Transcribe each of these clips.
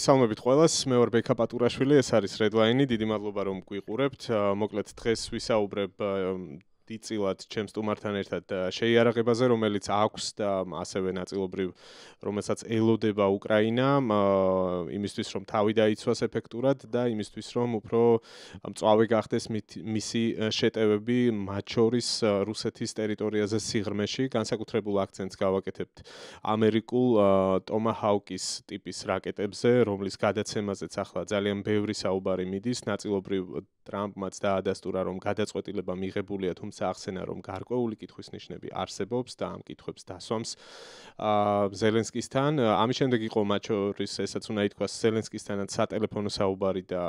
მოგესალმებით ყველას. მე ვარ ბექა პატურაშვილი, ეს არის Redline-ი. დიდი მადლობა რომ გვიყურებთ. მოკლედ დღეს ვისაუბრებ დიდწილად ჩემს სტუმართან ერთად შეიარაღებაზე, რომელიც აქვს და ასევე ნაწილობრივ რომელსაც ელოდება უკრაინა, იმისთვის რომ თავი დაიცვას ეფექტურად და იმისთვის რომ უფრო მწვავე გახდეს მისი შეტევები მათ შორის რუსეთის ტერიტორიაზე სიღრმეში, განსაკუთრებულ აქცენტს გავაკეთებთ ამერიკულ ტომაჰაუკის ტიპის რაკეტებზე, რომლის გადაცემაზეც ახლა ძალიან ბევრი საუბარი მიდის, ნაწილობრივ ტრამპმაც დაადასტურა, რომ გადაწყვეტილება მიღებულია, თუმცა ახსენა, რომ გარკვეული კითხვის ნიშნები არსებობს და ამ კითხვებს დასვამს ზელენსკისთან. ამის შემდეგ იყო მათ შორის, ესაც უნდა ითქვას, ზელენსკისთანაც სატელეფონო საუბარი და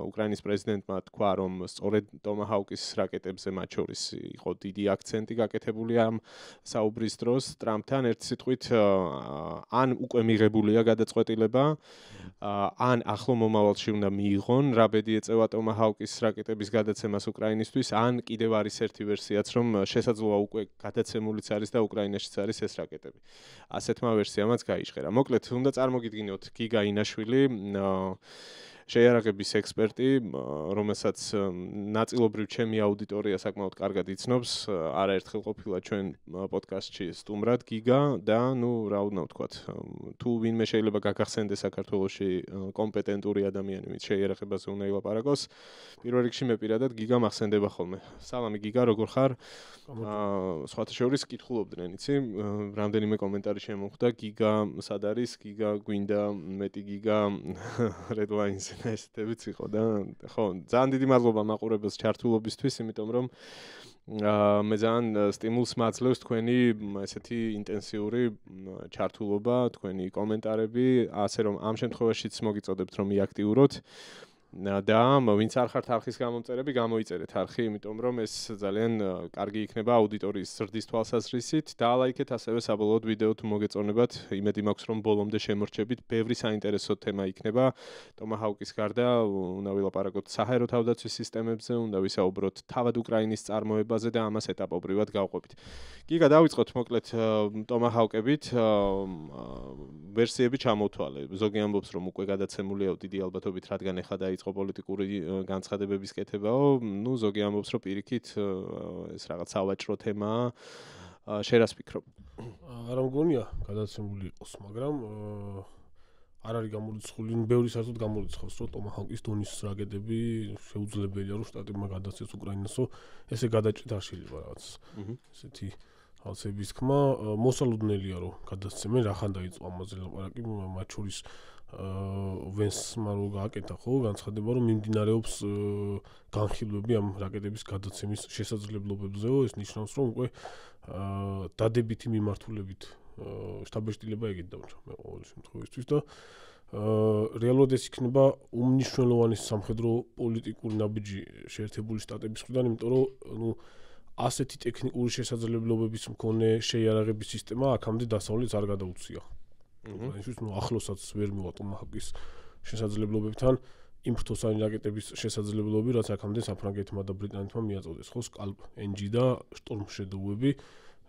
უკრაინის პრეზიდენტმა თქვა, რომ სწორედ ტომაჰაუკის რაკეტებზე მათ შორის იყო დიდი აქცენტი გაკეთებული ამ საუბრის დროს ტრამპთან. ერთ სიტყვით, ან უკვე მიღებულია გადაწყვეტილება, ან ახლო მომავალში უნდა მიიღონ, რა ბედი ეწევა ტომაჰაუკის რაკეტების გადაცემას უკრაინისთვის, ან კიდევ არის ერთი ვერსიაც, რომ შესაძლოა უკვე გადაცემულიც არის და უკრაინაშიც არის ეს რაკეტები. ასეთმა ვერსიამაც გაიჟღერა. მოკლედ, უნდა წარმოგიდგინოთ გიგა ინაშვილი, შეიარაღების ექსპერტი, რომელსაც ნაწილობრივ ჩემი აუდიტორია საკმაოდ კარგად იცნობს, არაერთხელ ყოფილა ჩვენ პოდკასტში სტუმრად გიგა და რა უნდა ვთქვათ, თუ ვინმე შეიძლება გაგახსენდეს საქართველოში კომპეტენტური ადამიანი, ვინც შეიარაღებაზე უნდა ილაპარაკოს, პირველ რიგში მე პირადად გიგა მახსენდება ხოლმე. სალამი გიგა, როგორ ხარ? სხვათა შორის კითხულობდნენ, იცი, რამდენიმე კომენტარი შემოხვდა, გიგა სად არის? გიგა გვინდა მეტი გიგა Redline-ზე ესეთებიც იყო და ხო, ძალიან დიდი მადლობა მაყურებელს ჩართულობისთვის, იმიტომ რომ მე ძალიან სტიმულს მაძლევს თქვენი ესეთი ინტენსიური ჩართულობა, თქვენი კომენტარები, ასე რომ ამ შემთხვევაშიც მოგიწოდებთ რომ იაქტიუროთ. და ვინც არ ხართ არხის გამომწერები, გამოიწერეთ არხი, იმიტომ რომ ეს ძალიან კარგი იქნება აუდიტორიის ზრდის თვალსაზრისით. დაალაიქეთ ასევე საბოლოოდ ვიდეო თუ მოგეწონებათ, იმედი მაქვს რომ ბოლომდე შემორჩებით, ბევრი საინტერესო თემა იქნება. ტომაჰაუკის გარდა უნდა ვილაპარაკოთ საჰაერო თავდაცვის სისტემებზე, უნდა ვისაუბროთ თავად უკრაინის წარმოებაზე და ამას ეტაპობრივად გავყვებით. გიგა, დავიწყოთ მოკლედ ტომაჰაუკებით. ვერსიები ჩამოვთვალე. ზოგი ამბობს რომ უკვე გადაცემულია დიდი ალბათობით, რადგან ეხლა დაიწყო პოლიტიკური განცხადებების კეთებაო, ზოგი ამბობს რომ პირიქით ეს რაღაც სავაჭრო თემაა. შენ რას ფიქრობ? არა მგონია გადაცემული იყოს, მაგრამ არ არის გამორიცხული, ბევრი საერთოდ გამორიცხავს, რომ ტომაჰაუკის დონის რაკეტები შეუძლებელია, რომ შტატებმა გადაცეს უკრაინასო, ესე გადაჭრით არ შეიძლება რაღაც. ესეთი ხალხების თქმა, მოსალოდნელია, რომ გადაცემენ, რახან დაიწყო ამაზე ლაპარაკი, მათ შორის ვენსმა რო გააკეთა ხო განცხადება რომ მიმდინარეობს განხილვები ამ რაკეტების გადაცემის შესაძლებლობებზეო, ეს ნიშნავს რომ უკვე დადებითი მიმართულებით შტაბ-ბეჭდილება ეგეთ დავჭა მე ყოველ შემთხვევაში და რეალურად ეს იქნება უმნიშვნელოვანესი სამხედრო პოლიტიკური ნაბიჯი შეერთებული შტატების მხრიდან, იმიტომ რომ ასეთი ტექნიკური შესაძლებლობების მქონე შეიარაღების სისტემა აქამდე დასავლეთს არ გადაუცია. ახლოსაც ვერ მივა ტომაჰაუკის შესაძლებლობებთან იმ ფრთოსანი რაკეტების შესაძლებლობები, რაც აქამდე საფრანგეთმა და ბრიტანეთმა მიაწოდეს, ხო, Scalp NG და Storm Shadow-ები,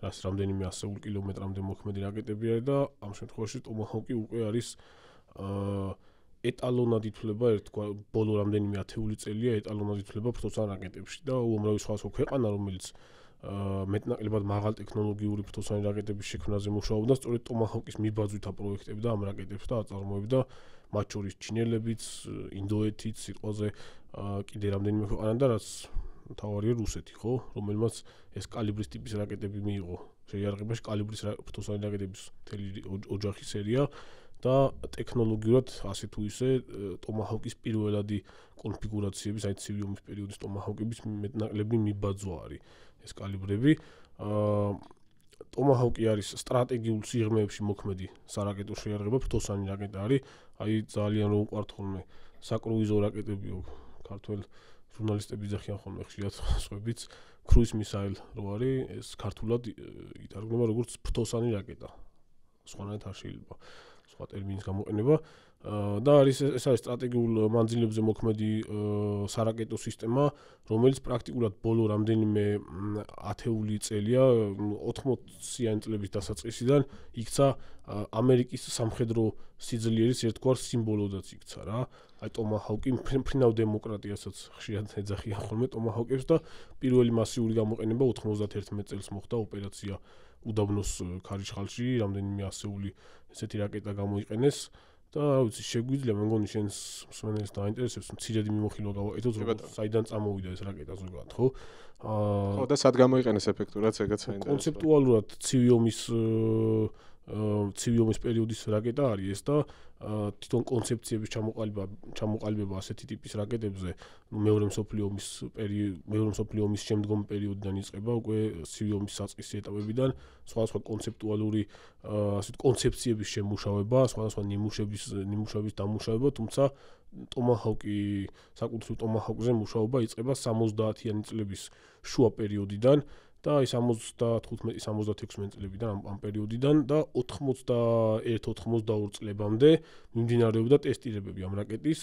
რაც რამდენიმე ასეულ კილომეტრამდე მოქმედი რაკეტები არის და ამ შემთხვევაში ტომაჰაუკი უკვე არის ეტალონად ითვლება, ბოლო რამდენიმე ათეული წელია ეტალონად ითვლება ფრთოსან რაკეტებში და უამრავი სხვა ქვეყანა, რომელიც მეტნაკლებად მაღალ ტექნოლოგიური ფრთოსანი რაკეტების შექმნაზე მუშაობდა, სწორედ ტომაჰაუკის მიბაძვით აპროექტებდა ამ რაკეტებს და აწარმოებდა, მათ შორის ჩინელებიც, ინდოეთიც, სიტყვაზე კიდე რამდენიმე ქვეყანა და რაც მთავარია რუსეთი, ხო, რომელმაც ეს კალიბრის ტიპის რაკეტები მიიღო შეიარაღებაში, კალიბრის ფრთოსანი რაკეტების მთელი ოჯახი სერია და ტექნოლოგიურად ასე თუ ისე ტომაჰაუკის პირველადი კონფიგურაციების, აი ცივი ომის პერიოდის ტომაჰაუკების მეტნაკლები მიბაძვა არის. ეს კალიბრები ტომაჰაუკი არის სტრატეგიულ სიღრმეებში მოქმედი სარაკეტო შეიარაღება, ფრთოსანი რაკეტა არის, აი ძალიან რო უყვართ ხოლმე საკრუიზო რაკეტებიო, ქართველ ჟურნალისტები ძახიან ხოლმე ხშირად სხვაებიც, cruise missile რო არის, ეს ქართულად ითარგმნება როგორც ფრთოსანი რაკეტა. სხვანაირად არ შეიძლება სხვა ტერმინის გამოყენება. და ეს არის სტრატეგიულ მანძილებზე მოქმედი სარაკეტო სისტემა, რომელიც პრაქტიკულად ბოლო რამდენიმე ათეული წელია 80-იანი წლების დასაწყისიდან იქცა ამერიკის სამხედრო სიძლიერის ერთგვარ სიმბოლოდაც იქცა რა. აი ტომაჰავკი მფრინავ დემოკრატიასაც ხშირად ეძახიან ხოლმე ტომაჰავკებს და პირველი მასიური გამოყენება 91 წელს მოხდა ოპერაცია უდაბნოს ქარიშხალში, რამდენიმე ასეული ესეთი რაკეტა გამოიყენეს. და რა ვიცი შეგვიძლია მე მგონი შენს მსმენელს დაინტერესებს მცირედი მიმოხილვა გავაკეთოთ რომ საიდან წამოვიდა ეს რაკეტა ზოგადად ხო ხო და სად გამოიყენეს ეფექტურად ეგაც საინტერესოა კონცეპტუალურად ცივი ომის პერიოდის რაკეტა არის ეს და თვითონ კონცეფციების ჩამოყალიბება ასეთი ტიპის რაკეტებზე მეორე მსოფლიო ომის შემდგომ პერიოდიდან იწყება უკვე ცივი ომის საწყისი ეტაპებიდან სხვადასხვა კონცეპტუალური ასეთ კონცეფციების შემუშავება სხვადასხვა ნიმუშების დამუშავება თუმცა ტომაჰავკი საკუთრივ ტომაჰავკზე მუშაობა იწყება 70-იანი წლების შუა პერიოდიდან და აი 75-76 წლებიდან ამ პერიოდიდან და 81-82 წლებამდე მიმდინარეობდა ტესტირებები ამ რაკეტის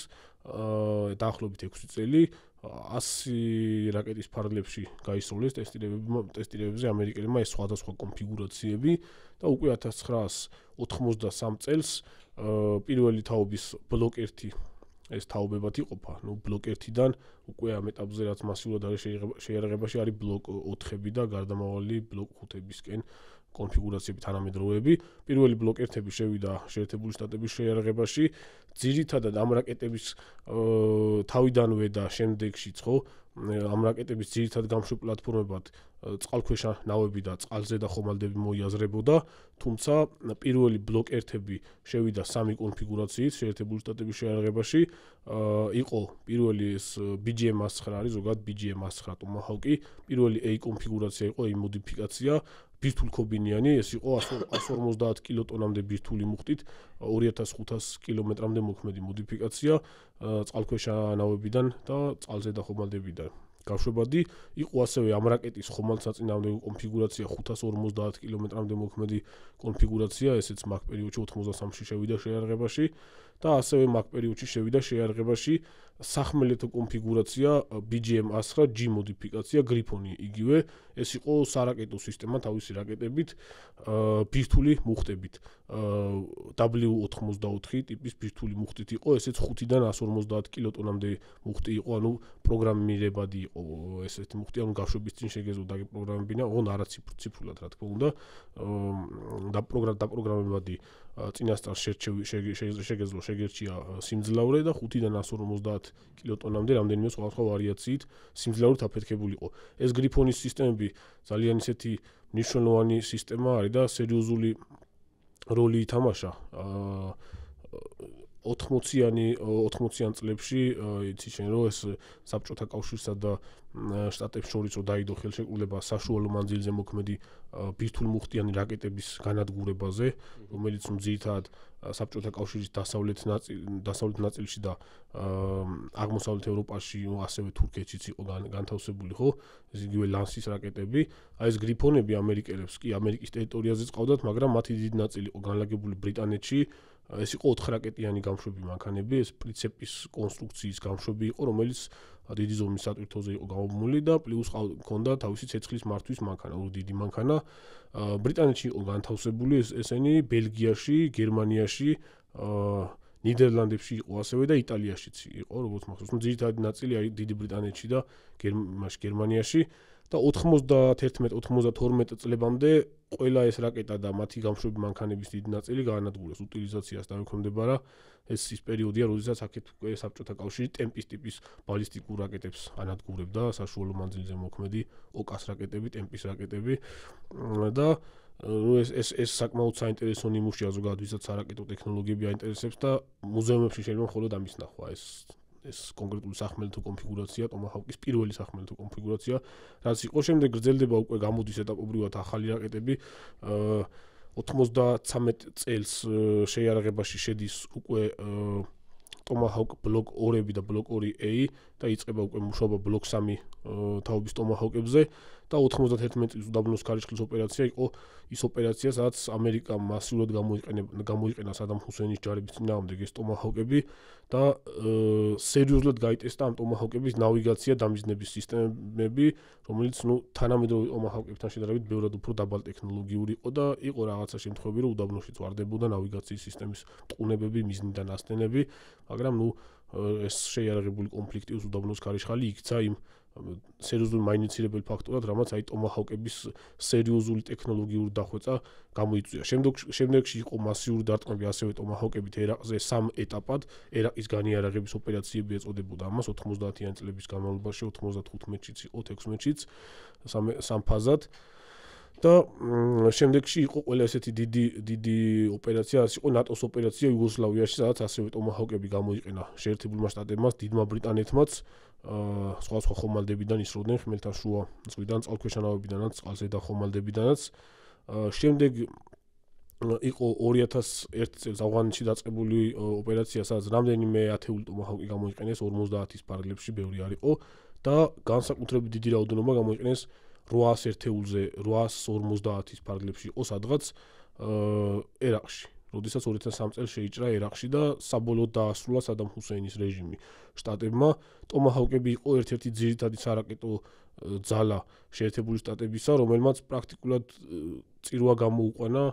დაახლოებით 6 წელი 100 რაკეტის ფარგლებში გაისროლეს ტესტირებებზე ამერიკელებმა ეს სხვადასხვა კონფიგურაციები და უკვე 1983 წელს პირველი თაობის ბლოკ 1 ეს თაობებად იყოფა, ბლოკ 1-დან უკვე ამ ეტაპზე რაც მასიურად არის შეიარაღებაში არის ბლოკ 4-ები და გარდამავალი ბლოკ 5-ებისკენ კონფიგურაციები თანამედროვეები. პირველი ბლოკ 1-ები შევიდა შეერთებული შტატების შეიარაღებაში, ძირითადად ამ რაკეტების თავიდანვე და შემდეგშიც ხო ამ რაკეტების ძირითად გამშვებ პლატფორმებად წყალქვეშა ნავები და წყალზე და ხომალდები მოიაზრებოდა, თუმცა პირველი ბლოკ 1-ები შევიდა 3 კონფიგურაციით შეერთებული შტატების შეიარაღებაში, იყო პირველი ეს BGM-109 არის, ზოგადად BGM-109 ტომაჰავკი, პირველი A კონფიგურაცია იყო A მოდიფიკაცია, ბირთვულქობინიანი, ეს იყო 150 კილოტონამდე ბირთვული მუხტით, 2500 კილომეტრამდე მოქმედი მოდიფიკაცია, წყალქვეშა ნავებიდან და წყალზე და ხომალდებიდან. გაშვებადი იყო ასევე ამ რაკეტის ხომალდსაწინააღმდეგო კონფიგურაცია 550 კილომეტრამდე მოქმედი კონფიგურაცია, ესეც მაგ პერიოდში 83-ში შევიდა შეიარაღებაში და ასევე მაგ პერიოდში შევიდა შეიარაღებაში სახმელეთო კონფიგურაცია BGM-109G მოდიფიკაცია გრიფონი იგივე, ეს იყო სარაკეტო სისტემა თავისი რაკეტებით, ბირთვული მუხტებით. W84 ტიპის ბირთვული მუხტით იყო, ესეც 5-დან 150 კილოტონამდე მუხტი იყო, ანუ პროგრამირებადი იყო ესეთი მუხტი, ანუ გაშვების წინ შეგეძლო დაგეპროგრამებინა, ოღონდ არა ციფრულად რა თქმა უნდა, დაპროგრამებადი წინასწარ შეგეძლო შეგერჩია სიმძლავრე და 5-დან 150 კილოტონამდე რამდენიმე სხვადასხვა ვარიაციით სიმძლავრით აფეთქებული იყო. ეს გრიფონის სისტემები ძალიან ისეთი მნიშვნელოვანი სისტემა არის და სერიოზული როლი ითამაშა 80-იან წლებში, იცი შენ რომ ეს საბჭოთა კავშირსა და შტატებს შორის რომ დაიდო ხელშეკრულება საშუალო მანძილზე მოქმედი ბირთვულმუხტიანი რაკეტების განადგურებაზე, რომელიც ძირითადად საბჭოთა კავშირის დასავლეთ ნაწილში და აღმოსავლეთ ევროპაში, ასევე თურქეთშიც იყო განთავსებული, ხო? ეს იგივე ლანსის რაკეტები, აი ეს გრიფონები ამერიკელებს კი ამერიკის ტერიტორიაზე წავდათ, მაგრამ მათი დიდი ნაწილი იყო განლაგებული ბრიტანეთში. ეს იყო 4 რაკეტიანი გამშვები მანქანები, ეს პრიცეპის კონსტრუქციის გამშვები იყო, რომელიც დიდი ზომის სატვირთოზე იყო გამობმული და პლუს ჰქონდა თავისი ცეცხლის მართვის მანქანა, დიდი მანქანა. ბრიტანეთში იყო განთავსებული ესენი, ბელგიაში, გერმანიაში, ნიდერლანდებში იყო ასევე და იტალიაშიც იყო, როგორც მახსოვს. ძირითადი ნაწილი არის დიდი ბრიტანეთში და გერმანიაში. და 91-92 წლებამდე ყველა ეს რაკეტა და მათი გამშვები მანქანების დიდი ნაწილი გაანადგურეს უტილიზაციას დაექვემდებარა. ეს ის პერიოდია, როდესაც აქეთ უკვე საბჭოთა კავშირი ტემპის ტიპის ბალისტიკურ რაკეტებს ანადგურებდა, საშუალო მანძილზე მოქმედი ოკას რაკეტები, ტემპის რაკეტები და ეს საკმაოდ საინტერესო ნიმუშია ზოგადად, ვისაც სარაკეტო ტექნოლოგიები აინტერესებს და მუზეუმებში შეიძლება მხოლოდ ამის ნახვა ეს კონკრეტული სახმელეთო კონფიგურაცია, ტომაჰავკის პირველი სახმელეთო კონფიგურაცია, რაც იყო შემდეგ გრძელდება უკვე გამოდის ეტაპობრივად ახალი რაკეტები. 93 წელს შეიარაღებაში შედის უკვე ტომაჰავკ ბლოკ 2-ები და ბლოკ 2A და იწყება უკვე მუშაობა ბლოკ 3 თაობის ტომაჰავკებზე და 91 წლის უდაბნოს ქარიშხლის ოპერაცია იყო ის ოპერაცია, სადაც ამერიკამ მასიურად გამოიყენა სადამ ჰუსეინის ჯარების წინააღმდეგ ეს ტომაჰოკები და სერიოზულად გაიტესტა ამ ტომაჰოკების ნავიგაცია დამიზნების სისტემები, რომელიც თანამედროვე ტომაჰოკებთან შედარებით ბევრად უფრო დაბალ ტექნოლოგიური იყო და იყო რაღაცა შემთხვევები, რომ უდაბნოში წვარდებოდა ნავიგაციის სისტემის მტყუნებები, მიზნიდან ასθენები, მაგრამ ეს შეიარაღებული კონფლიქტი უდაბნოს ქარიშხალი იქცა იმ სერიოზულ მაინიცირებელ ფაქტორად, რამაც აი ტომაჰოკების სერიოზული ტექნოლოგიური დახვეწა გამოიწვია. შემდეგში იყო მასიური დარტყმები ასევე ტომაჰოკებით ერაყზე 3 ეტაპად. ერაყის განიარაღების ოპერაციები ეწოდებოდა ამას 90-იანი წლების განმავლობაში, 95-შიც იყო, 16-შიც სამ ფაზად. და შემდეგში იყო ყველა ესეთი დიდი ოპერაცია, ის იყო ნატოს ოპერაცია იუგოსლავიაში, სადაც ასევე ტომაჰოკები გამოიყენა შეერთებულმა შტატებმა, დიდმა ბრიტანეთმაც, სხვა ხომალდებიდან ისროდნენ ხმელთაშუა ზღვიდან, წყალქვეშა-ნავებიდანაც, წყალზედა ხომალდებიდანაც. შემდეგ იყო 2001 წელს ავღანეთში დაწყებული ოპერაცია, სადაც რამდენიმე ათეული ტომაჰოკი გამოიყენეს 50-ის პარალელში, ბევრი არ იყო და განსაკუთრებით დიდი რაოდენობა გამოიყენეს 800 ერთეულზე 850-ის პარალელში იყო სადღაც ერაყში. როდესაც 2003 წელს შეიჭრა ერაყში და საბოლოოდ დაასრულა სადამ ჰუსეინის რეჟიმი. შტატებმა ტომაჰოკები იყო ერთ-ერთი ძირითადი სარაკეტო ძალა შეერთებული შტატებისა, რომელმაც პრაქტიკულად წირვა გამოუყვანა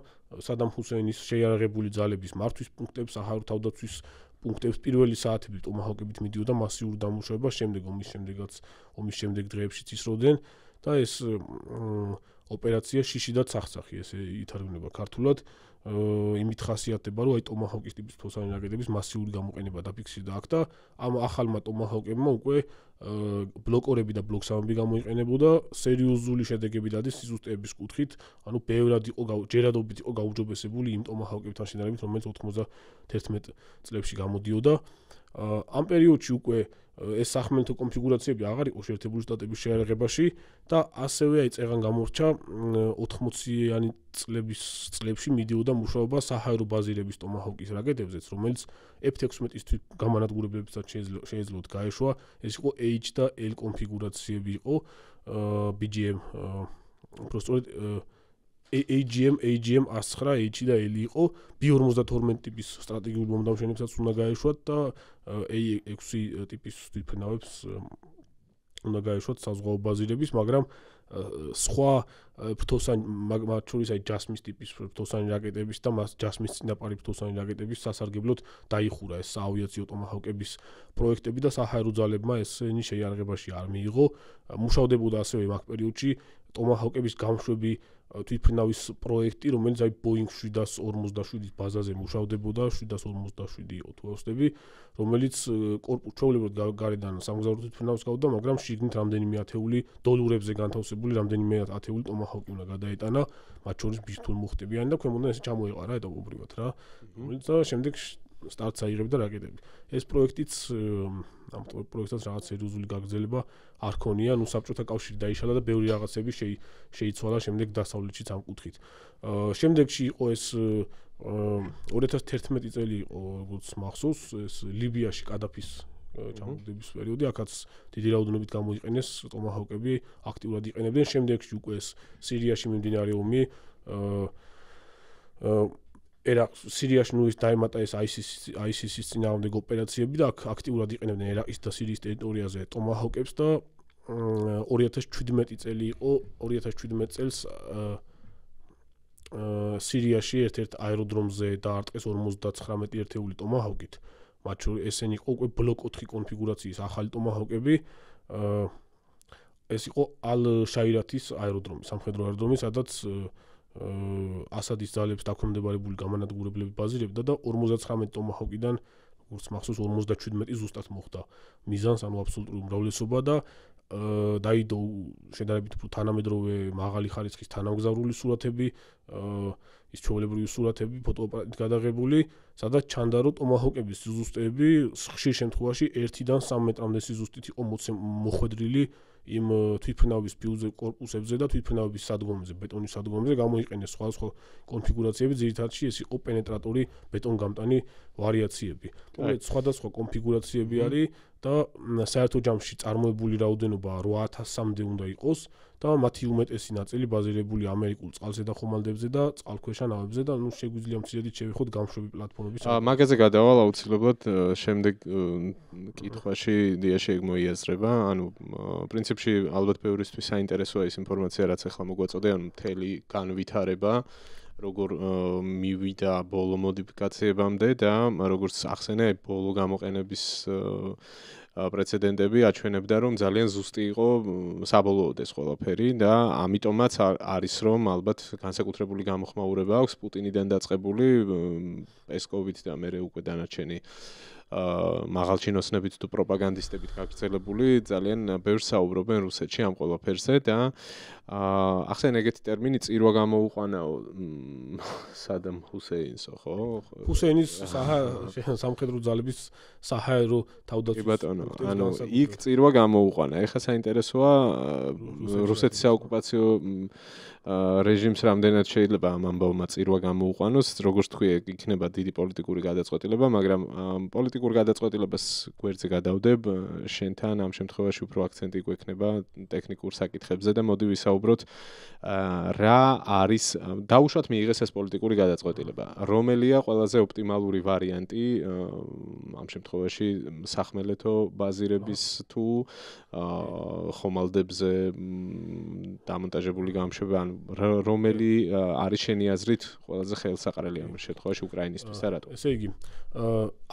სადამ ჰუსეინის შეიარაღებული ძალების მართვის პუნქტებს, საჰაერო თავდაცვის პუნქტებს. პირველი საათები ტომაჰოკებით მიდიოდა მასიური დამუშავება, შემდეგ ომის შემდეგ დღეებშიც ისროდნენ და ეს ოპერაცია შიში და ცახცახი ესე ითარგმნება ქართულად. იმით ხასიათდება, რომ აი ტომაჰოკის ტიპის ფოსანი რაკეტების მასიური გამოყენება დაფიქსირდა აქ და ამ ახალმა ტომაჰოკებმა უკვე ბლოკორები და ბლოქსამები გამოიყენებოდა სერიოზული შედეგები დადის სიზუსტეების კუთხით, ანუ ბევრად იყო ჯერადობით იყო გაუჯობესებული იმ ტომაჰოკებთან შედარებით, რომელიც 91 წლებში გამოდიოდა. ამ პერიოდში უკვე ეს სახმელეთო კონფიგურაციები აღარ იყო შეერთებული შტატების შეიარაღებაში და ასევე აი წეღან გამორჩა 80-იანი წლებში მიდიოდა მუშაობა საჰაერო ბაზირების ტომაჰოკის რაკეტებზეც, რომელიც F-16-ის თვით გამანადგურებლებსაც შეეძლოთ გაეშვა. ეს იყო H და L კონფიგურაციები იყო BGM უბრალოდ AGM 109 H და L იყო B-52 ტიპის სტრატეგიული მომდამშენებსაც უნდა გაეშვათ და A6 ტიპის თვითფრინავებს უნდა გაეშვათ საზღვაო ბაზირების, მაგრამ სხვა ფრთოსანი მათ შორის აი ჯასმის ტიპის ფრთოსანი რაკეტების და მას ჯასმის წინაპარი ფრთოსანი რაკეტების სასარგებლოდ დაიხურა ეს საავიაციო ტომაჰოკების პროექტები და საჰაერო ძალებმა ესენი შეიარაღებაში არ მიიღო. მუშავდებოდა ასევე მაგ პერიოდში ტომაჰოკების გამშვები თვითფრინავის პროექტი, რომელიც აი Boeing 747-ის ბაზაზე მუშავდებოდა, 747 იყო თუ ავსდები, რომელიც ჩვეულებრივ გარედან სამგზავრო თვითფრინავს გავდა, მაგრამ შიგნით რამდენიმე ათეული დოლურებზე განთავსებული რამდენიმე ათეული ტომაჰოკი უნდა გადაეტანა, მათ შორის ბირთვულ მოხდებიანი და ქვემოდან ესე ჩამოეყარა ეტაპობრივად რა. რომელიც და შემდეგ სტარტს აიღებდა რაკეტები. ეს პროექტიც ამ პროექტსაც რაღაც სერიოზული გაგრძელება არ ქონია, საბჭოთა კავშირი დაიშალა და ბევრი რაღაცები შეიცვალა შემდეგ დასავლეთშიც ამ კუთხით. შემდეგში იყო ეს 2011 წელი იყო, როგორც მახსოვს, ეს ლიბიაში კადაფის ჩამოგდების პერიოდი, აქაც დიდი რაოდენობით გამოიყენეს ტომაჰოკები, აქტიურად იყენებდნენ. შემდეგში უკვე ეს სირიაში მიმდინარე ომი სირიაში ის დაემატა ეს ISIS-ის წინააღმდეგ ოპერაციები და აქ აქტიურად იყენებდნენ ერაყის და სირიის ტერიტორიაზე ტომაჰოკებს და 2017 წელი იყო 2017 წელს სირიაში ერთ-ერთ აეროდრომზე დაარტყეს 59 ერთეული ტომაჰოკით. მათ შორის ესენი იყო უკვე ბლოკ 4 კონფიგურაციის ახალი ტომაჰოკები. ეს იყო ალ-შაირათის აეროდრომი, სამხედრო აეროდრომი, სადაც ასადის ძალებს დაქვემდებარებული გამანადგურებლები ბაზირებდა და 59 ტომაჰოკიდან, როგორც მახსოვს, 57 ზუსტად მოხდა მიზანს, ანუ აბსოლუტური უმრავლესობა და დაიდო შედარებით უფრო თანამედროვე მაღალი ხარისხის თანამგზავრული სურათები, ის ჩვეულებრივი სურათები ფოტოაპარატით გადაღებული, სადაც ჩანდა, რომ ტომაჰოკების სიზუსტეები ხშირ შემთხვევაში 1-დან 3 მეტრამდე სიზუსტით იყო მოხვედრილი იმ თვითფრინავების ფიუზ კორპუსებზე და თვითფრინავების სადგომებზე, ბეტონის სადგომებზე გამოიყენეს სხვა კონფიგურაციები, ძირითადად ეს იყო პენეტრატორი ბეტონგამტანი ვარიაციები. სხვადასხვა კონფიგურაციები არის და საერთო ჯამში წარმოებული რაოდენობა 8000-მდე უნდა იყოს და მათი უმეტესი ნაწილი ბაზირებულია ამერიკულ წყალზედა ხომალდებზე და წყალქვეშა ნავებზე და შეგვიძლია მცირედით შევიხოთ გამშვები პლატფორმების. მაგაზე გადავალ აუცილებლად შემდეგ კითხვაში დიაში ეგ მოიაზრება. ანუ პრინციპში ალბათ ბევრისთვის საინტერესოა ის ინფორმაცია, რაც ახლა მოგვაწოდე, ანუ მთელი განვითარება როგორ მივიდა ბოლო მოდიფიკაციებამდე და როგორც ახსენე ბოლო გამოყენების პრეცედენტები აჩვენებდა, რომ ძალიან ზუსტი იყო საბოლოოდ ეს ყველაფერი და ამიტომაც არის რომ ალბათ განსაკუთრებული გამოხმაურება აქვს პუტინიდან დაწყებული პესკოვით და მერე უკვე დანარჩენი მაღალჩინოსნებით თუ პროპაგანდისტებით გაგრძელებული ძალიან ბევრს საუბრობენ რუსეთში ამ ყველაფერზე და ახსენ ეგეთი ტერმინი წირვა გამოუყვანაო სადამ ჰუსეინსო ხო? ჰუსეინის სამხედრო ძალების საჰაერო თავდაცვის ბატონო, ანუ იქ წირვა გამოუყვანა. ეხლა საინტერესოა რუსეთის საოკუპაციო რეჟიმს რამდენად შეიძლება ამ ამბავმა წირვა გამოუყვანოს, როგორც თქვი, იქნება დიდი პოლიტიკური გადაწყვეტილება, მაგრამ პოლიტიკურ გადაწყვეტილებას გვერდზე გადავდებ, შენთან ამ შემთხვევაში უფრო აქცენტი გვექნება ტექნიკურ საკითხებზე და მოდი ვისაუბროთ რა არის დაუშვათ მიიღეს ეს პოლიტიკური გადაწყვეტილება. რომელია ყველაზე ოპტიმალური ვარიანტი ამ შემთხვევაში სახმელეთო ბაზირების თუ ხომალდებზე დამონტაჟებული გამშვება, ანუ რომელი არის შენი აზრით ყველაზე ხელსაყრელი ამ შემთხვევაში უკრაინისთვის და რატო? ესე იგი,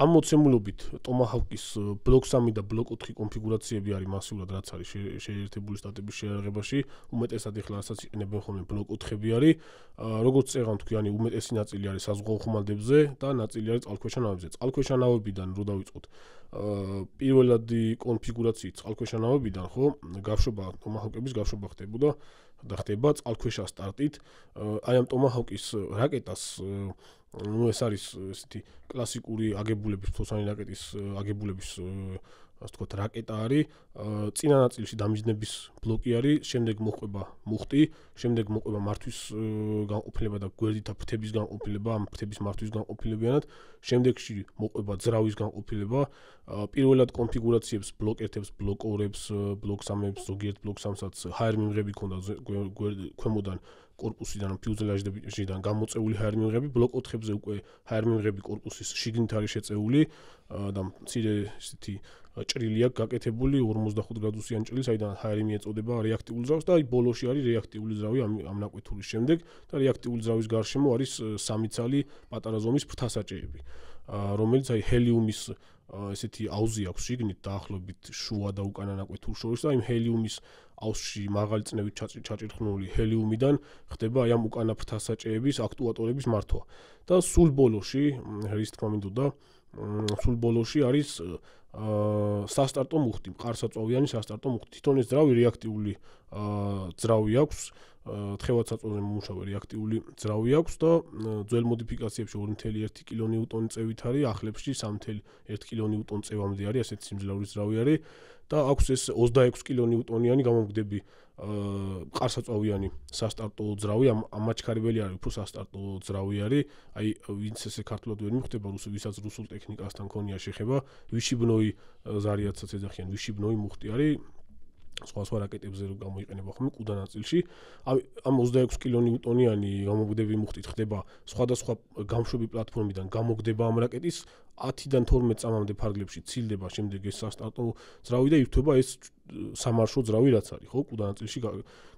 ამ მოცემულობით ტომაჰავკის ბლოკ 3 და ბლოკ 4 კონფიგურაციები არის მასიურად, რაც არის შეერთებული შტატების შეერაღებაში, უმეტესად ეხლა რასაც იყენებენ ხოლმე ბლოკ 4-ები არის, როგორც წეღან თქვი, უმეტესი ნაწილი არის საზღვაო ხომალდებზე და ნაწილი არის წყალქვეშა ნავებზე. წყალქვეშა ნავებიდან რო დავიწყოთ, პირველადი კონფიგურაციით წყალქვეშა ნავებიდან, ხო, გაშვება ტომაჰავკების გაშვება ხდებოდა და ხდება წყალქვეშა სტარტით. აი ამ ტომაჰავკის რაკეტას ეს არის ესეთი კლასიკური აგებულების, ფლოსანი რაკეტის აგებულების ასე ვთქვათ, რაკეტა არის, წინა ნაწილში დამიჯნების ბლოკი არის, შემდეგ მოყვება მუხტი, შემდეგ მოყვება მართვის განყოფილება და გვერდითა ფრთების განყოფილება, ამ ფრთების მართვის განყოფილებიანად, შემდეგში მოყვება ძრავის განყოფილება, პირველად კონფიგურაციებს ბლოკ 1-ებს, ბლოკ 2-ებს, ბლოკ 3-ებს, ზოგიერთ ბლოკ 3-საც ჰაერმიმღები ქონდა ქვემოდან კორპუსიდან, ფიუზელაჟიდან გამოწეული ჰაერმიმღები, ბლოკ 4-ებზე უკვე ჰაერმიმღები კორპუსის შიგნით არის შეწეული და მცირე ისეთი ჭრილი აქვს გაკეთებული 45 გრადუსიანი ჭრილი, საიდან ჰაერი მიეწოდება რეაქტიულ ძრავს და აი ბოლოში არის რეაქტიული ძრავი ამ ნაკვეთურის შემდეგ და რეაქტიული ძრავის გარშემო არის 3 ცალი პატარა ზომის ფრთასაჭეები, რომელიც აი ჰელიუმის ესეთი აუზი აქვს შიგნით დაახლოებით შუა და უკანა ნაკვეთურ შორის და იმ ჰელიუმის აუზში მაღალი წნევით ჩაჭირხნული ჰელიუმიდან ხდება აი ამ უკანა ფრთასაჭეების აქტუატორების მართვა და სულ ბოლოში რის თქმა მინდოდა სულ ბოლოში არის სასტარტო მუხტი, მყარსაწვავიანი სასტარტო მუხტი. თვითონ ეს ძრავი რეაქტიული ძრავი აქვს, თხევად საწვავზე მომუშავე რეაქტიული ძრავი აქვს და ძველ მოდიფიკაციებში 2.1 კილონიუტონი წევით არის, ახლებში 3.1 კილონიუტონ წევამდე არის, ასეთი სიმძლავრის ძრავი არის და აქვს ეს 26 კილონიუტონიანი გამომგდები მყარსაწვავიანი სასტარტო ძრავი, ამ მაჩქარებელი არის, უფრო სასტარტო ძრავი არის, აი ვინც ესე ქართულად ვერ მიხვდება, ვისაც რუსულ ტექნიკასთან ქონია შეხება, ვიშიბნოი ზარიათსაც ეძახიან, ვიშიბნოი მუხტი არის, სხვა რაკეტებზე რო გამოიყენება ხოლმე კუდა ნაწილში, ამ 26 კილონიუტონიანი გამომგდები მუხტით ხდება სხვადასხვა გამშვები პლატფორმიდან გამოგდება ამ რაკეტის 10-დან 12 წამამდე ფარგლებში ცილდება შემდეგ ეს სასტარტო ძრავი და ირთვება ეს სამარშო ძრავი რაც არის, ხო, კუდა ნაწილში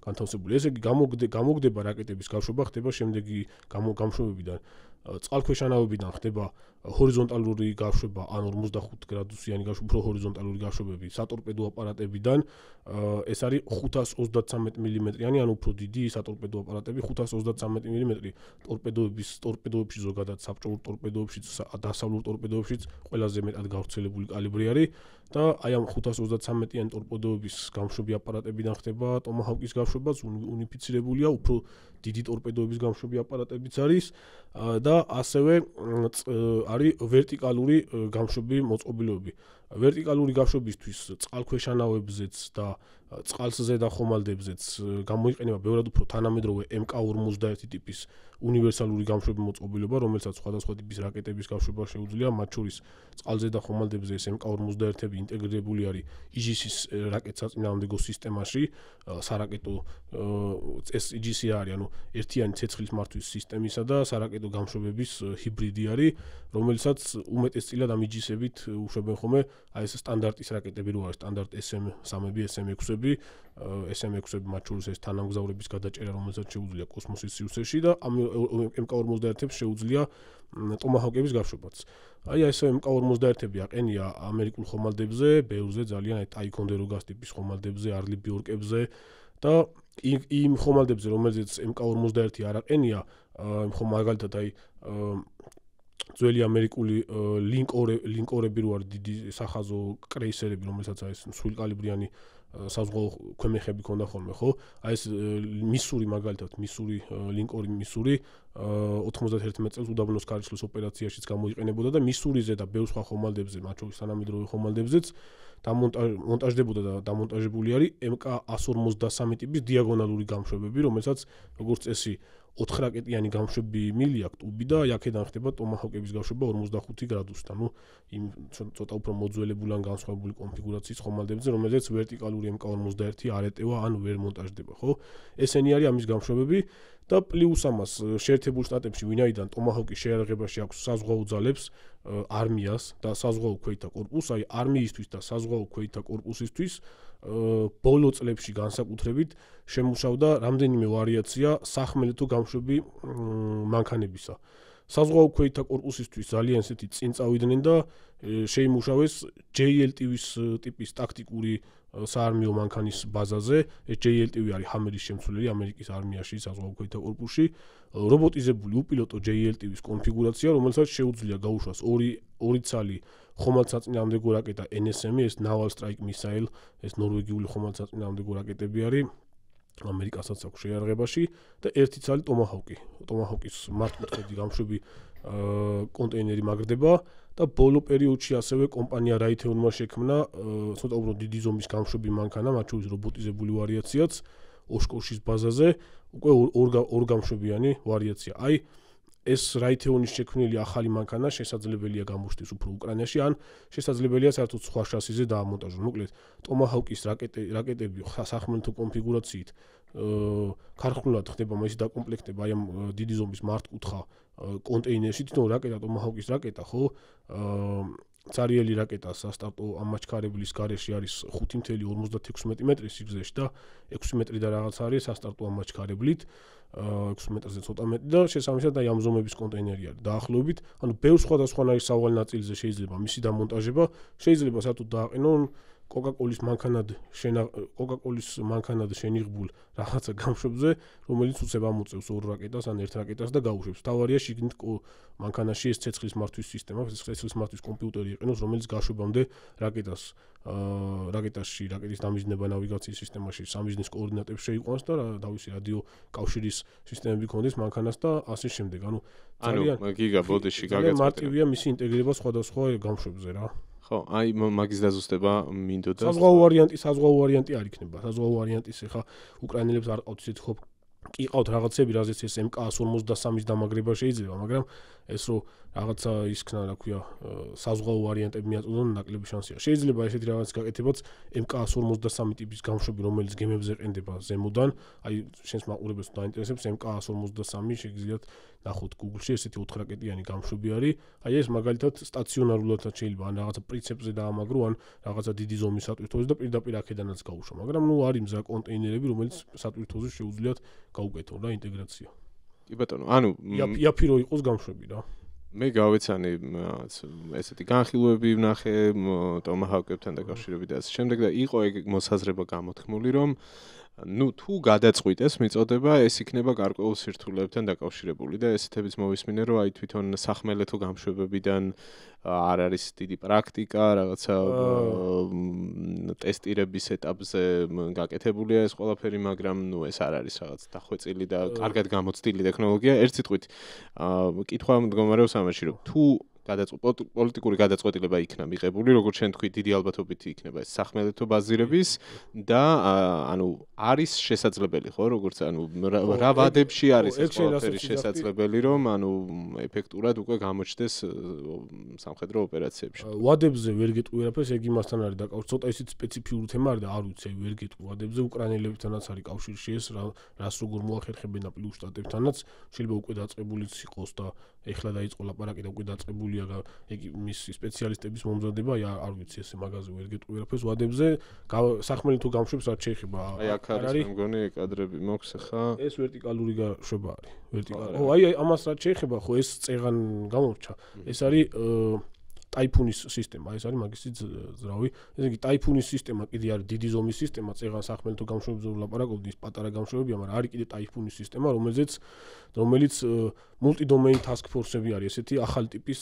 განთავსებული. ესე იგი გამოგდება რაკეტების გაშვება ხდება შემდეგი გამშვებებიდან წყალქვეშა ნავებიდან ხდება ჰორიზონტალური გაშვება, ან 45 გრადუსიანი გაშვება, უფრო ჰორიზონტალური გაშვებები სატორპედო აპარატებიდან, ეს არის 533 მმ-იანი, ან უფრო დიდი სატორპედო აპარატები, 533 მმ ტორპედოებში ზოგადად საბჭოურ ტორპედოებშიც, დასავლურ ტორპედოებშიც ყველაზე მეტად გავრცელებული კალიბრი არის და აი ამ 533-იანი ტორპედოების გამშვები აპარატებიდან ხდება ტომაჰავკის გაშვებაც, უნიფიცირებულია, უფრო დიდი ტორპედოების გამშვები აპარატებიც არის და ასევე არის ვერტიკალური გამშვები მოწყობილობები. ვერტიკალური გაშვებისთვის წყალქვეშა ნავებზეც და წყალსზედა ხომალდებზეც გამოიყენება ბევრად უფრო თანამედროვე MK-51 ტიპის უნივერსალური გამშვები მოწყობილობა, რომელსაც სხვადასხვა ტიპის რაკეტების გაშვება შეუძლია, მათ შორის წყალზე და ხომალდებზე ეს MK-51-ები ინტეგრირებული არის IGS-ის რაკეტ საწინააღმდეგო სისტემაში, სარაკეტო ეს IGS არის, ანუ ერთიანი ცეცხლის მართვის სისტემისა და სარაკეტო გამშვებების ჰიბრიდი არის, რომელსაც უმეტესწილად ამ IGS-ებით უშვებენ ხოლმე აი ეს სტანდარტის რაკეტები რო არის, სტანდარტ SM-3-ები, SM-6-ები, SM-6-ები მათ შორის ეს თანამგზავრების გადაჭერა, რომელსაც შეუძლია კოსმოსის სივრცეში და ამ MK-51-ებს შეუძლია ტომაჰოკების გაშვებაც. აი ეს MK-51-ები აყენია ამერიკულ ხომალდებზე, ბევრზე ძალიან აი ტაიქონდეროგას ტიპის ხომალდებზე, არლი ბიორკებზე და იმ ხომალდებზე, რომელზეც MK-51 არ აყენია, მაგალითად აი ძველი ამერიკული ლინკორები რო არის დიდი სახაზო კრეისერები, რომელსაც აი ეს მსხვილკალიბრიანი საზღვაო ქვემეხები ქონდა ხოლმე, ხო? აი ეს მისური მაგალითად, მისური ლინკორი მისური 91 წელს უდაბნოს ქარიშხლის ოპერაციაშიც გამოიყენებოდა და მისურიზე და ბევრ სხვა ხომალდებზე, მათ შორის თანამედროვე ხომალდებზეც დამონტაჟდებოდა და დამონტაჟებული არის MK-153 ტიპის დიაგონალური გამშვებები, რომელსაც როგორც წესი 4 რაკეტიანი გამშვები მილიაქვს ტუბი და აქედან ხდება ტომაჰოკების გაშვება 45 გრადუსთან. ნუ იმ ცოტა უფრო მოძველებული ან განსხვავებული კონფიგურაციის ხომალდებზე, რომელზეც ვერტიკალური MK-51 არ ეტევა ან ვერ მონტაჟდება, ხო? ესენი არის ამის გამშვებები და პლუს ამას შეერთებულ შტატებში, ვინაიდან ტომაჰოკი შეიარაღებაში აქვს საზღვაო ძალებს, არმიას და საზღვაო ქვეითთა კორპუსს, აი არმიისთვის და საზღვაო ქვეითთა კორპუსისთვის ბოლო წლებში განსაკუთრებით შემუშავდა რამდენიმე ვარიაცია სახმელეთო გამშვები მანქანებისა. საზღვაო ქვეითთა კორპუსისთვის ძალიან ისეთი წინ წავიდნენ და შეიმუშავეს JLTV-ის ტიპის ტაქტიკური საარმიო მანქანის ბაზაზე. ეს JLTV არის ჰამერის შემცვლელი ამერიკის არმიაში საზღვაო ქვეითთა კორპუსში. რობოტიზებული უპილოტო JLTV-ის კონფიგურაცია, რომელსაც შეუძლია გაუშვას ორი ცალი ხომალდსაწინააღმდეგო რაკეტა NSM, ეს Naval Strike Missile, ეს ნორვეგიული ხომალდსაწინააღმდეგო რაკეტები არის ამერიკასაც აქვს შეიარაღებაში და ერთი ცალი ტომაჰოკი. ტომაჰოკის მართკუთხედი გამშვები კონტეინერი მაგრდება და ბოლო პერიოდში ასევე კომპანია Raytheon-მა შექმნა ცოტა უფრო დიდი ზომის გამშვები მანქანა, მათ შორის რობოტიზებული ვარიაციაც ოშკოშის ბაზაზე, უკვე ორ გამშვებიანი ვარიაცია. აი ეს Raytheon-ის შექმნილი ახალი მანქანა შესაძლებელია გამოჩნდეს უფრო უკრაინაში, ან შესაძლებელია საერთოდ სხვა შასიზე დაამონტაჟოს. მოკლედ, ტომაჰოკის რაკეტები სახმელეთო კონფიგურაციით ქარხნულად ხდება მისი დაკომპლექტება აი ამ დიდი ზომის მართკუთხა კონტეინერში, თვითონ რაკეტა ტომაჰოკის რაკეტა, ხო? цариელი რაკეტა სასტარტო ამაჩქარებლის გარეშე არის 5.56 მეტრი სიგრძეში და 6 მეტრი და რაღაც არის სასტარტო ამაჩქარებლით, 6 მეტრზე ცოტა მეტი და შესაბამისად აი ამ ზომების კონტეინერი არის დაახლოებით, ანუ ბევრ სხვადასხვანაირი სავალი ნაწილზე შეიძლება მისი დამონტაჟება, შეიძლება საერთოდ დააყენონ კოკაკოლის მანქანად შენიღბულ რაღაცა გამშვებზე, რომელიც უცებ ამოწევს ორ რაკეტას ან ერთ რაკეტას და გაუშვებს. თავარია შიგნით მანქანაში ეს ცეცხლის მართვის სისტემა, ცეცხლის მართვის კომპიუტერი იყენოს, რომელიც გაშვებამდე რაკეტაში, რაკეტის დამიზნება ნავიგაციის სისტემაში სამიზნის კოორდინატებს შეიყვანს და თავისი რადიო კავშირის სისტემები ქონდეს მანქანას და ასე შემდეგ. ანუ გიგაბოდში გაგაწყდა. მარტივია მისი ინტეგრირება სხვადასხვა გამშვებზე რა. ხო, აი მაგის დაზუსტება მინდოდა. საზღვაო ვარიანტი არ იქნება. საზღვაო ვარიანტის ახლა უკრაინელებს არ ყავთ ისეთ ხო კი ყავთ რაღაცები, რაზეც ეს MK-153-ის დამაგრება შეიძლება, მაგრამ ეს რო რაღაცა ისქნა, რა ქვია, საზღვაო ვარიანტები მიაწოდონ ნაკლები შანსია. შეიძლება ესეთი რაღაც გაკეთებაც MK-153 ტიპის გამშვები, რომელიც გემებზე ყენდება ზემოდან, აი შენს მაყურებელს დაინტერესებს MK-153 შეგიძლიათ ნახოთ Google-ში, ესეთი 4 რაკეტიანი გამშვები არის. აი ეს მაგალითად სტაციონარულადაც შეიძლება ან რაღაცა პრინციპზე დაამაგრო, ან რაღაცა დიდი ზომის სატვირთოზე და პირდაპირ აქედანაც გაუშვა. მაგრამ ნუ არის მზა კონტეინერები, რომელიც სატვირთოზე შეუძლიათ გაუკეთონ რა ინტეგრაცია. კი ბატონო, ანუ იაფირო იყოს გამშვები რა. მე გავეცანი ესეთი განხილვები ვნახე ტომაჰოკებთან დაკავშირებით და ასე შემდეგ და იყო ეგ მოსაზრება გამოთქმული, რომ თუ გადაწყვიტეს მიწოდება, ეს იქნება გარკვეულ სირთულეებთან დაკავშირებული და ესეთებიც მოვისმინე, რომ აი თვითონ სახმელეთო გამშვებებიდან არ არის დიდი პრაქტიკა, რაღაცა ტესტირების ეტაპზე გაკეთებულია ეს ყველაფერი, მაგრამ ეს არ არის რაღაც დახვეწილი და კარგად გამოცდილი ტექნოლოგია. ერთ სიტყვით, კითხვა მდგომარეობს ამაში, რომ თუ პოლიტიკური გადაწყვეტილება იქნა მიღებული, როგორც შენ თქვი, დიდი ალბათობით იქნება ეს სახმელეთო ბაზირების და ანუ არის შესაძლებელი, ხო, როგორც ანუ რა ვადებში არის ეს ყველაფერი შესაძლებელი, რომ ანუ ეფექტურად უკვე გამოჩნდეს სამხედრო ოპერაციებში. ვადებზე ვერ გეტყვი არაფერს, ეგ იმასთან არის დაკავშირებული, ცოტა ისიც სპეციფიური თემა არის და არ ვიცი, ვერ გეტყვი ვადებზე, უკრაინელებთანაც არის კავშირში ეს, რას როგორ მოახერხებენ და პლუს შტატებთანაც, შეიძლება უკვე დაწყებულიც იყოს და ეხლა დაიწყო ლაპარაკი და უკვე დაწყებულია ეგ მის სპეციალისტების მომზადება, არ ვიცი ესე მაგაზე ვერ გეტყვი არაფერს ვადებზე, სახმელეთო გამშვებს რაც შეეხება. აი აქ არის მგონი კადრები მოქვს ხა. ეს ვერტიკალური გაშვება არის. ვერტიკალური. ხო, აი ამას რაც შეეხება, ხო ეს წეღან გამორჩა. ეს არის ტაიფუნის სისტემა, ეს არის მაგისი ძრავი. ესე იგი ტაიფუნის სისტემა კიდე არის დიდი ზომის სისტემა, წეღან სახმელეთო გამშვებზე ვლაპარაკობდი, ის პატარა გამშვებია, მაგრამ არის კიდე ტაიფუნის სისტემა, რომელიც multi-domain task force-ები არის, ესეთი ახალი ტიპის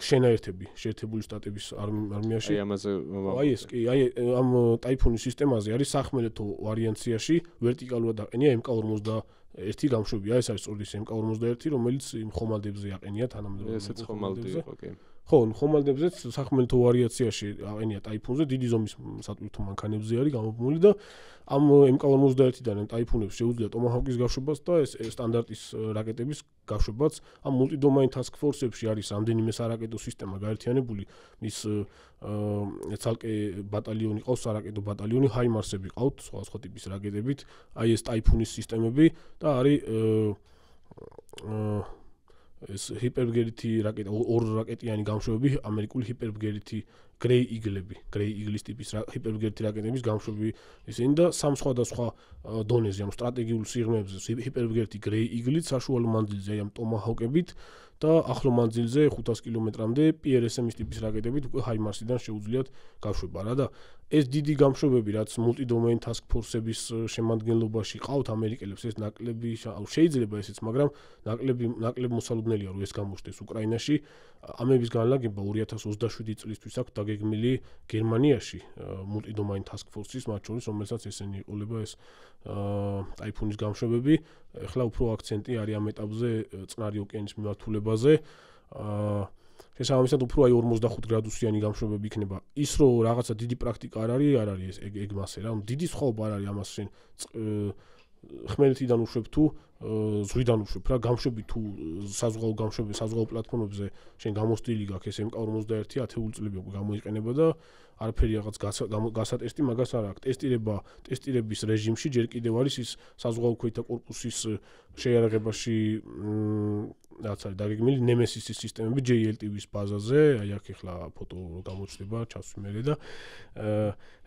შენაერთები, შეერთებული შტატების არმიაში. აი ამაზე აი ეს კი, აი ამ ტაიფუნის სისტემაზე არის სახმელეთო ვარიანციაში ვერტიკალურად აყენია MK-41 გამშვებია, ეს არის სწორედ MK-41, რომელიც იმ ხომალდებზე აყენია თანამედროვე. ესეც ხომალდი იყო, კი. ხო, ხომალდებზეც სახმელეთო ვარიაციაში აყენია ტაიფუნზე, დიდი ზომის სატვირთო მანქანებზე არის გამოფმული და ამ MK-41-დან ამ ტაიფუნებს შეუძლია ტომაჰავკის გაშვებას და ეს სტანდარტის რაკეტების გაშვებაც. ამ multi-domain task force-ებში არის რამდენიმე სარაკეტო სისტემა გაერთიანებული, მის ცალკე ბატალიონი ყავს, სარაკეტო ბატალიონი, ჰაიმარსები ყავთ, სხვა ტიპის რაკეტებით, აი ეს ტაიფუნის სისტემები და არის ეს ჰიპერბგერითი რაკეტა, ორ რაკეტიანი გამშვები, ამერიკული ჰიპერბგერითი გრეი იგლები, გრეი იგლის ტიპის ჰიპერბგერითი რაკეტების გამშვები ისინი და სამ სხვადასხვა დონეზე, ამ სტრატეგიულ სიღრმეებზე ჰიპერბგერითი გრეი იგლით საშუალო მანძილზე, აი ამ ტომაჰავკებით და ახლო მანძილზე 500 კილომეტრამდე PRSM-ის ტიპის რაკეტებით უკვე ჰაიმარსიდან შეუძლიათ გაშვება რა და ეს დიდი გამშვებები, რაც multi-domain task force-ების შემადგენლობაში ყავთ ამერიკელებს, ეს ნაკლები შეიძლება ესეც, მაგრამ ნაკლებ მოსალოდნელია რომ ეს გამოჩნდეს უკრაინაში. ამების განლაგება 2027 წლისთვის აქვს დაგეგმილი გერმანიაში multi-domain task force-ის, მათ შორის რომელსაც ესენი იყოლება ეს ტაიფუნის გამშვებები. ეხლა უფრო აქცენტი არის ამ ეტაპზე წყნარი ოკეანის მიმართულებაზე. შესაბამისად უფრო აი 45 გრადუსიანი გამშვებები იქნება. ის რომ რაღაცა დიდი პრაქტიკა არ არის ეგ მასე რა. დიდი სხვაობა არ არის ამას შენ ხმელეთიდან უშვებ თუ ზღვიდან უშვებ რა. გამშვები თუ საზღვაო გამშვები, საზღვაო პლატფორმებზე შენ გამოსტილი გაქვს ეს MK-41 10 წლები უკვე გამოიყენება და არაფერი რაღაც გასატესტი მაგას არ აქვს. ტესტირების რეჟიმში ჯერ კიდევ არის ის საზღვაო ქვეთა კორპუსის შეიარაღებაში რაც არის დაგეგმილი ნემესისის სისტემები JLTV-ის ბაზაზე, აი აქ ახლა ფოტო გამოჩნდება, ჩასვი მერე და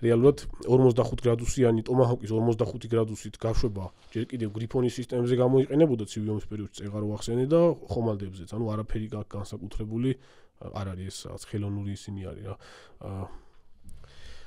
რეალურად 45 გრადუსიანი ტომაჰავკის 45 გრადუსით გაშვება ჯერ კიდევ გრიფონის სისტემებზე გამოიყენებოდა ცივი ომის პერიოდში წეღარ ვახსენე და ხომალდებზეც, ანუ არაფერი განსაკუთრებული არ არის ეს რაღაც ხელოვნური ისინი არის რა.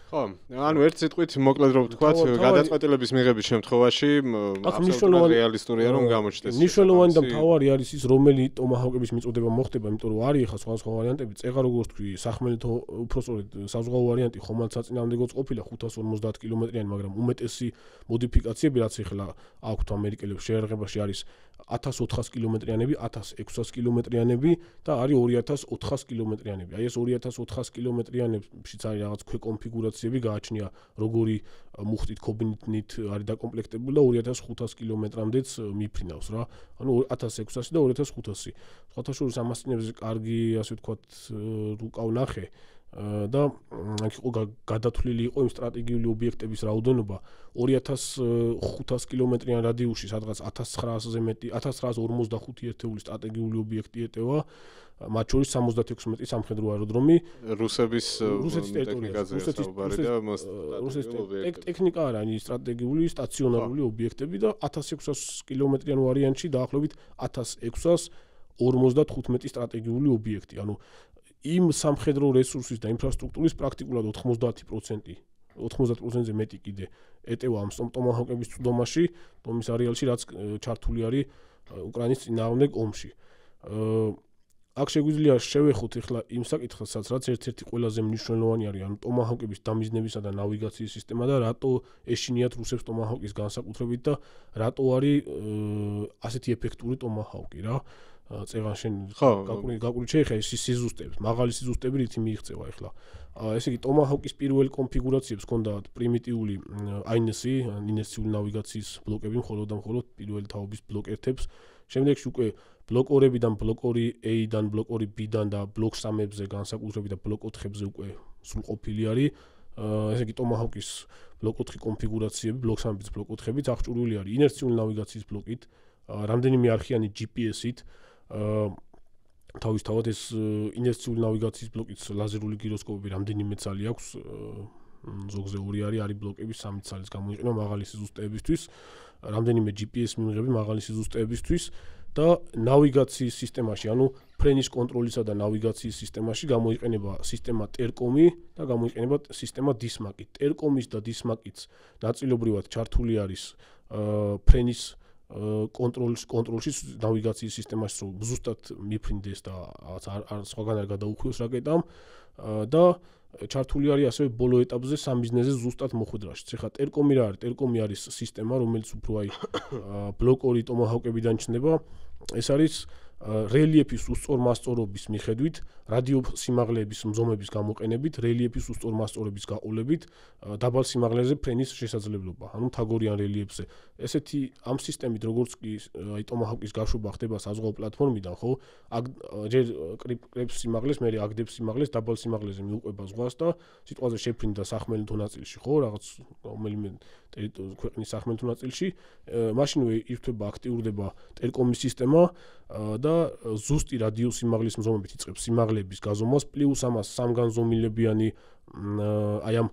ხო, ანუ ერთ სიტყვით მოკლედ რომ ვთქვათ, გადაწყვეტილების მიღების შემთხვევაში აბსოლუტურად რეალისტურია რომ გამოჩნდეს. მნიშვნელოვანი და მთავარი არის ის, რომელი ტომაჰავკების მიწოდება მოხდება, იმიტომ რომ არის ახლა სხვა ვარიანტები, წეღარ როგორც თქვი, სახმელეთო უпростоრედ საზღვაო ვარიანტი ხომალდ საწინააღმდეგოც ყოფილა 550 კილომეტრიანი, მაგრამ უმეტესი მოდიფიკაციები რაც ახლა აქვთ ამერიკელებს შეერაღებაში არის 1400 კილომეტრიანები, 1600 კილომეტრიანები და არის 2400 კილომეტრიანები. აი ეს 2400 კილომეტრიანებშიც არის რაღაც ქვეკონფიგურაციები გააჩნია, როგორი მუხტით ქობინით არის დაკომპლექტებული და 2500 კილომეტრამდეც მიფრინავს რა. ანუ 1600 და 2500. სხვათა შორის ამას წინებზე კარგი, ასე ვთქვათ, რუკა ვნახე. და აქ იყო გადათვლილი იყო იმ სტრატეგიული ობიექტების რაოდენობა 2500 კილომეტრიან რადიუსში სადღაც 1900-ზე მეტი 1945 ერთეული სტრატეგიული ობიექტი ეტევა მათ შორის 76 სამხედრო აეროდრომი რუსეთის ტერიტორიაზე რუსეთის ტექნიკა არა ის სტრატეგიული სტაციონარული ობიექტები და 1600 კილომეტრიან ვარიანტში დაახლოებით 1645 სტრატეგიული ობიექტი ანუ იმ სამხედრო რესურსის და ინფრასტრუქტურის პრაქტიკულად 90%-ზე მეტი კიდე ეტევა ამ ტომაჰავკების წვდომაში, ტომის არეალში, რაც ჩართული არის უკრაინის წინააღმდეგ ომში. აქ შეგვიძლია შევეხოთ ახლა იმ საკითხსაც, რაც ერთ-ერთი ყველაზე მნიშვნელოვანი არის, ანუ ტომაჰავკების დამიზნებისა და ნავიგაციის სისტემა და რატო ეშინიათ რუსებს ტომაჰავკის განსაკუთრებით და რატო არის ასეთი ეფექტური ტომაჰავკი რა. წეღან შენ გაკურით შეიხა ეს სიზუსტეებს, მაღალი სიზუსტები რითი მიიღწევა ახლა. ესე იგი ტომაჰოკის პირველი კონფიგურაციებს ჰქონდა პრიმიტიული INC, ინერციული ნავიგაციის ბლოკები, მხოლოდ პირველი თაობის ბლოკ 1-ებს. შემდეგში უკვე ბლოკ 2-დან ბლოკ 2A-დან ბლოკ 2B-დან და ბლოკ 3-ებზე განსაკუთრებით და ბლოკ 4-ებზე უკვე სრულყოფილი არის. ესე იგი ტომაჰოკის ბლოკ 4 კონფიგურაციები, ბლოკ 3-ით, ბლოკ 4-ით აღჭურვილი არის ინერციული ნავიგაციის ბლოკით, რამდენიმე არხიანი GPS-ით. თავისთავად ეს ინერციული ნავიგაციის ბლოკიც ლაზერული გიროსკოპები რამდენიმე ცალი აქვს, ზოგზე 2 არის ბლოკები 3 ცალის გამოიყენება მაღალი სიზუსტეებისთვის, რამდენიმე GPS მიმღები მაღალი სიზუსტეებისთვის და ნავიგაციის სისტემაში, ანუ ფრენის კონტროლისა და ნავიგაციის სისტემაში გამოიყენება სისტემა ტერკომი და გამოიყენება სისტემა დისმაკი. ტერკომის და დისმაკის ნაწილობრივად ჩართული არის ფრენის კონტროლში ნავიგაციის სისტემაში, რომ ზუსტად მიფრინდეს და სხვაგან არ გადაუხვიოს რაკეტამ და ჩართული არის ასევე ბოლო ეტაპზე სამიზნეზე ზუსტად მოხვედრაში. ეხლა ტერკომი რა არის? ტერკომი არის სისტემა, რომელიც უფრო ბლოკ 2 ტომაჰოკებიდან ჩნდება. ეს არის რელიეფის უსწორმასწორობის მიხედვით, რადიო სიმაღლეების მზომების გამოყენებით, რელიეფის უსწორმასწორობის გაყოლებით, დაბალ სიმაღლეზე ფრენის შესაძლებლობა, ანუ მთაგორიან რელიეფზე. ესეთი ამ სისტემით როგორც კი ტომაჰოკის გაშვება ხდება საზღვაო პლატფორმიდან, ხო? ჯერ კრებს სიმაღლეს, მე აგდებს სიმაღლეს, დაბალ სიმაღლეზე მიუყვება ზღვას და სიტყვაზე შეფრინდა სახმელეთო ნაწილში, ხო? რაღაც რომელიმე ქვეყნის სახმელეთო ნაწილში, მაშინვე ირთვება, აქტიურდება ტერკომის სისტემა და ზუსტი რადიო სიმაღლის მზომებით იწყებს სიმაღლეების გაზომვას, პლუს ამას სამგანზომილებიანი აი ამ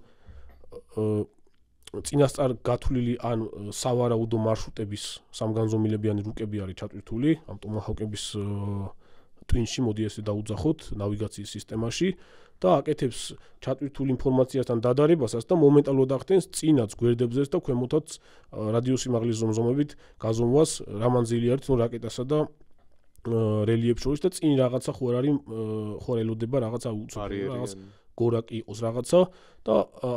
წინასწარ გათვლილი ან სავარაუდო მარშრუტების სამგანზომილებიანი რუკები არის ჩატვირთული ამ ტომაჰოკების ტვინში, მოდი ესე დაუძახოთ ნავიგაციის სისტემაში და აკეთებს ჩატვირთულ ინფორმაციასთან დადარებასაც და მომენტალურად ახდენს წინაც გვერდებზეც და ქვემოთაც რადიო სიმაღლის ზომებით გაზომვას, რამანძილი არის თუ რაკეტასა და რელიეფ შორის და წინ რაღაცა ხო არ არის, ხო არ ელოდება რაღაცა უცბარი რაღაც გორაკი იყოს რაღაცა და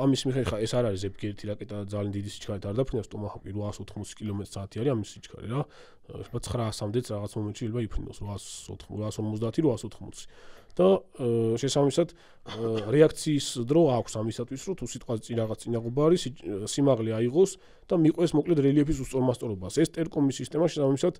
ამის მიხედვით ხა ეს არ არის ზეპგერითი რაკეტა და ძალიან დიდი სიჩქარით არ დაფრინავს ტომაჰოკი 880 კმ/სთ არის ამის სიჩქარე რა 900-მდეც რაღაც მომენტში შეიძლება იფრინოს 850 880 და შესაბამისად რეაქციის დრო აქვს ამისათვის რომ თუ სიტყვაზე წინ რაღაც წინაღობა არის სიმაღლე აიღოს და მიყვეს მოკლედ რელიეფის უსწორმასწორობას ეს ტერკომის სისტემა შესაბამისად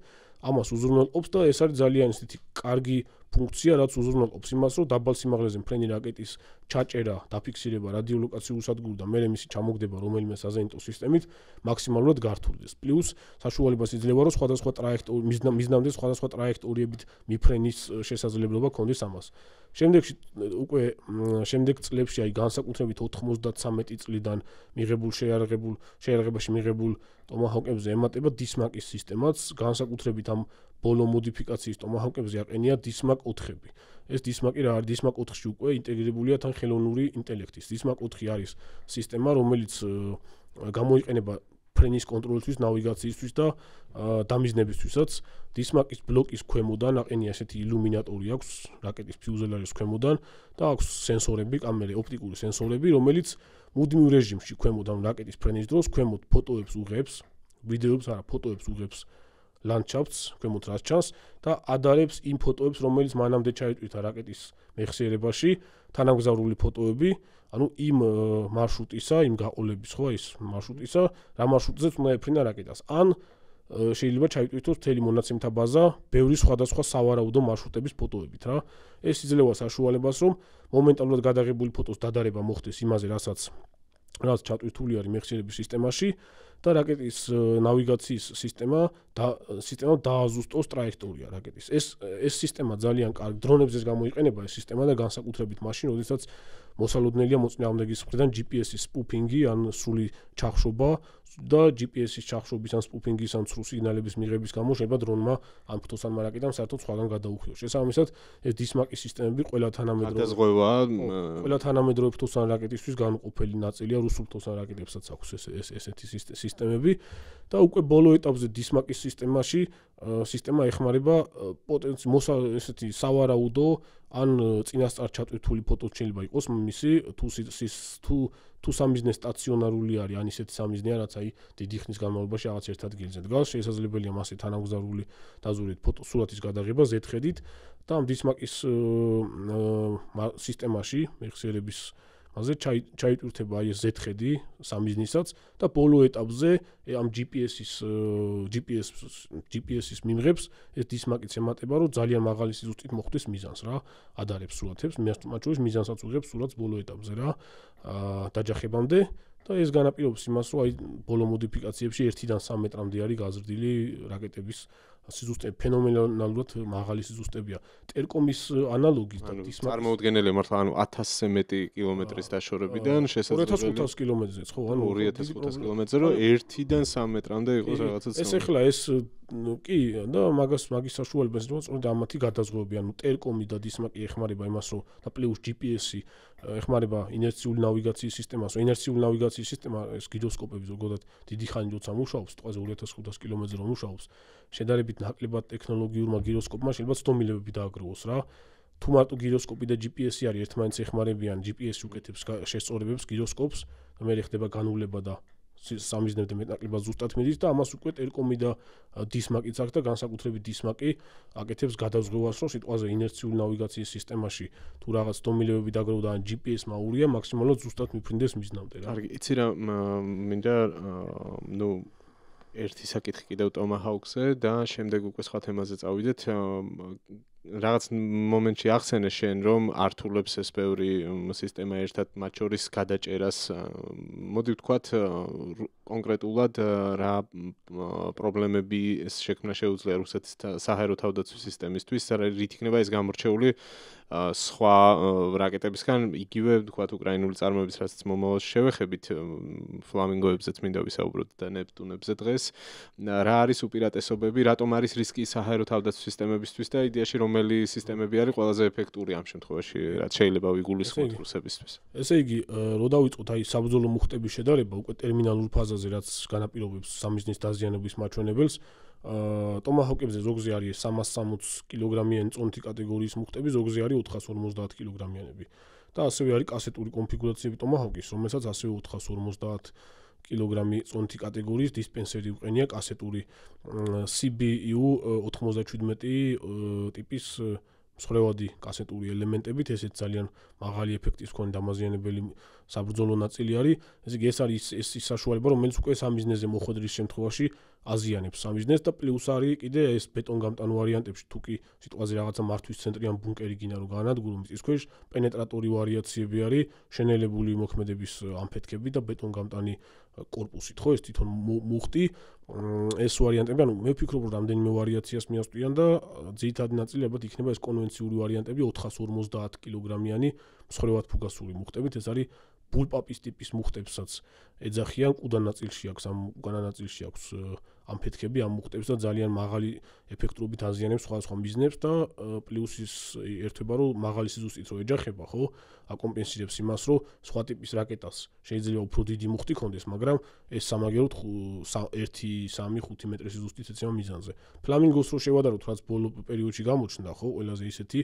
ამას უზრუნველყოფს და ეს არის ძალიან ისეთი კარგი ფუნქცია რაც უზრუნველყოფს იმას რომ დაბალ სიმაღლეზე მფრენი რაკეტის ჩაჭერა დაფიქსირება რადიოლოკაციურ სადგურში და მერე მისი ჩამოგდება რომელიმე საზენიტო სისტემით მაქსიმალურად გართულდეს პლუს საშუალებას იძლევა რომ სხვადასხვა ტრაექტორი მიზნამდე სხვადასხვა ტრაექტორიებით მიფრენის შესაძლებლობა ქონდეს ამას შემდეგში უკვე შემდეგ წლებში აი განსაკუთრებით 93 წლიდან მიღებულ შეიარაღებაში მიღებულ ტომაჰოკებზე ემატება დისმაკის სისტემაც განსაკუთრებით ამ ბოლო მოდიფიკაციის ტომაჰოკებზე აყენია დისმაკ 4-ები. ეს დისმაკი რა არის? დისმაკ 4-ში უკვე ინტეგრირებულია თან ხელოვნური ინტელექტის. დისმაკ 4 არის სისტემა, რომელიც გამოიყენება ფრენის კონტროლისთვის, ნავიგაციისთვის და დამიზნებისთვისაც. დისმაკის ბლოკის ქვემოდან აყენია ესეთი ილუმინატორი აქვს, რაკეტის ფიუზელაჟის ქვემოდან და აქვს სენსორები, კამერე, ოპტიკური სენსორები, რომელიც მუდმივ რეჟიმში ქვემოდან რაკეტის ფრენის დროს ქვემოთ ფოტოებს უღებს, ვიდეოებს არა, ფოტოებს უღებს ლანდშაფტს, ქვემოთ რაც ჩანს და ადარებს იმ ფოტოებს, რომელიც მანამდე ჩაიტვირთა რაკეტის მეხსიერებაში, თანამგზავრული ფოტოები, ანუ იმ მარშრუტისა, იმ გაყოლების ხო ის მარშრუტისა, რა მარშრუტზეც უნდა ეფრინა რაკეტას. ან შეიძლება ჩაიტვირთოს მთელი მონაცემთა ბაზა, ბევრი სხვადასხვა სავარაუდო მარშრუტების ფოტოებით რა. ეს იძლევა საშუალებას, რომ მომენტალურად გადაღებული ფოტოს დადარება მოხდეს იმაზე, რაც ჩატვირთული არის მეხსიერების სისტემაში და რაკეტის ნავიგაციის სისტემა დააზუსტოს ტრაექტორია რაკეტის. ეს სისტემა ძალიან კარგი დრონებზეც გამოიყენება ეს სისტემა და განსაკუთრებით მაშინ, როდესაც მოსალოდნელია მოწინააღმდეგის მხრიდან GPS-ის სპუფინგი ან სრული ჩახშობა და GPS-ის ჩახშობის ან სპუფინგის ან სრულ სიგნალების მიღების გამო შეიძლება დრონმა ან ფთოსანმა რაკეტამ საერთოდ სხვაგან გადაუხიოს. შესაბამისად, ეს დისმაკის სისტემები ყველა თანამედროვე ფთოსან რაკეტისთვის განუყოფელი ნაწილია რუსულ ფთოსან რაკეტებსაც აქვს ესეთი სისტემები და უკვე ბოლო ეტაპზე დისმაკის სისტემა ეხმარება ესეთი სავარაუდო ან წინასწარ ჩატვირთული ფოტო შეიძლება იყოს მისი თუ სამიზნე სტაციონარული არის, ან ისეთი სამიზნეა, რაც აი დიდი ხნის განმავლობაში რაღაც ერთ ადგილზე დგას, შესაძლებელია მასე თანამგზავრული დაზურით სურათის გადაღება Z-ხედით და ამ დისმაკის სისტემაში მეხსიერების მასზე ჩაიტვირთება აი ეს Z-ხედი სამიზნისაც და ბოლო ეტაპზე ამ GPS-ის მიმღებს ეს დისმაკიც ემატება, რომ ძალიან მაღალი სიზუსტით მოხვდეს მიზანს რა, ადარებს სურათებს, მათ შორის მიზანსაც უღებს სურათს ბოლო ეტაპზე რა, დაჯახებამდე და ეს განაპირობებს იმას, რომ აი ბოლო მოდიფიკაციებში 1-დან 3 მეტრამდე არის გაზრდილი რაკეტების სიზუსტე ფენომენალურად მაღალი სიზუსტებია. ტერკომის ანალოგის და დისმაკის წარმოუდგენელია მართლა, ანუ 1000-ზე მეტი კილომეტრის დაშორებიდან შესაძლებელია 2500 კილომეტრზე, ხო, ანუ 2500 კილომეტრზე, რომ 1-დან 3 მეტრამდე იყოს რაღაცა. ეს ახლა ეს კი და მაგის საშუალებას რომ სწორედ ამათი გადაზღობები, ანუ ტერკომი და დისმაკი ეხმარება იმას, რომ და პლუს GPS-ი ეხმარება ინერციული ნავიგაციის სისტემას, რომ ინერციული ნავიგაციის სისტემა ეს გიროსკოპები ზოგადად დიდი ხანი როცა მუშაობს, ტყვეზე 2500 კილომეტრზე რომ მუშაობს, შედარებით ნაკლებად ტექნოლოგიურმა გიროსკოპმა შეიძლება ცდომილებები დააგროვოს რა. თუ მარტო გიროსკოპი და GPS-ი არის ერთმანეთს ეხმარებიან, GPS-ი უკეთებს შესწორებებს გიროსკოპს და მე ხდება განულება და სამიზნემდე მეტნაკლებად ზუსტად მიდის და ამას უკვე ტერკომი და დისმაკიც აქვს და განსაკუთრებით დისმაკი აკეთებს გადაზღევას, რომ სიტყვაზე ინერციული ნავიგაციის სისტემაში თუ რაღაც დომილებები დაგროვდა ან GPS-მა აურია, მაქსიმალურად ზუსტად მიფრინდეს მიზნამდე რა. კარგი, იცი რა მინდა ერთი საკითხი კიდევ ტომაჰაუქზე და შემდეგ უკვე სხვა თემაზე წავიდეთ. რაღაც მომენტში ახსენე შენ, რომ ართულებს ეს ბევრი სისტემა ერთად მათ შორის გადაჭერას. მოდი ვთქვათ კონკრეტულად რა პრობლემები შექმნა შეუძლია რუსეთის საჰაერო თავდაცვის სისტემისთვის, რით იქნება ეს გამორჩეული სხვა რაკეტებისგან, იგივე ვთქვათ უკრაინული წარმოების, რაც მომავალში შევეხებით, ფლამინგოებზეც მინდა ვისაუბროთ და ნეპტუნებზე დღეს. რა არის უპირატესობები, რატომ არის რისკი საჰაერო თავდაცვის სისტემებისთვის და იდეაში რომელი სისტემები არის ყველაზე ეფექტური ამ შემთხვევაში, რაც შეიძლება ვიგულისხმოთ რუსებისთვის. ესე იგი, რო დავიწყოთ აი საბრძოლო მუხტების შედარება უკვე ტერმინალურ ფაზაზე, რაც განაპირობებს სამიზნის დაზიანების მაჩვენებელს, ტომაჰოკებზე ზოგზე არის 360 კილოგრამიანი წონთი კატეგორიის მუხტები, ზოგზე არის 450 კილოგრამიანები. და ასევე არის კასეტური კონფიგურაციები ტომაჰოკის, რომელსაც ასევე 450 კილოგრამი წონთი კატეგორიის დისპენსერი უყენია კასეტური CBU 97 ტიპის მსხვერპლი კასეტური ელემენტებით, ესეც ძალიან მაღალი ეფექტის მქონე დამაზიანებელი საბრძოლო ნაწილი არის. ესე იგი, ეს არის ის საშუალება, რომელიც უკვე სამიზნეზე მოხვედრის შემთხვევაში აზიანებს სამიზნეს და პლუს არის კიდე ეს ბეტონგამტანო ვარიანტებში, თუ კი სიტყვაზე რაღაცა მართვის ცენტრიან ბუნკერი გინდა რომ გაანადგურო მიწის ქვეშ, პენეტრატორი ვარიაციები არის, შენელებული მოქმედების ამფეთქები და ბეტონგამტანი კორპუსით, ხო, ეს თვითონ მუხტი, ეს ვარიანტები, ანუ მე ვფიქრობ, რომ რამდენიმე ვარიაციას მიასწვიან და ძირითადი ნაწილი ალბათ იქნება ეს კონვენციური ვარიანტები 450 კილოგრამიანი მსხვერპლად ფუგასური მუხტებით, ეს არის ბულპაპის ტიპის მუხტებსაც ეძახიან, უკანა ნაწილში აქვს ამფეთქები ამ მუხტებს და ძალიან მაღალი ეფექტურობით აზიანებს სხვადასხვა მიზნებს და პლუს ის ერთვება, რომ მაღალი სიზუსტით რო ეჯახება, ხო, აკომპენსირებს იმას, რომ სხვა ტიპის რაკეტას შეიძლება უფრო დიდი მუხტი ქონდეს, მაგრამ ეს სამაგეროდ 1-3-5 მეტრის სიზუსტით ეცემა მიზანზე. ფლამინგოს რო შევადაროთ, რაც ბოლო პერიოდში გამოჩნდა, ხო, ყველაზე ისეთი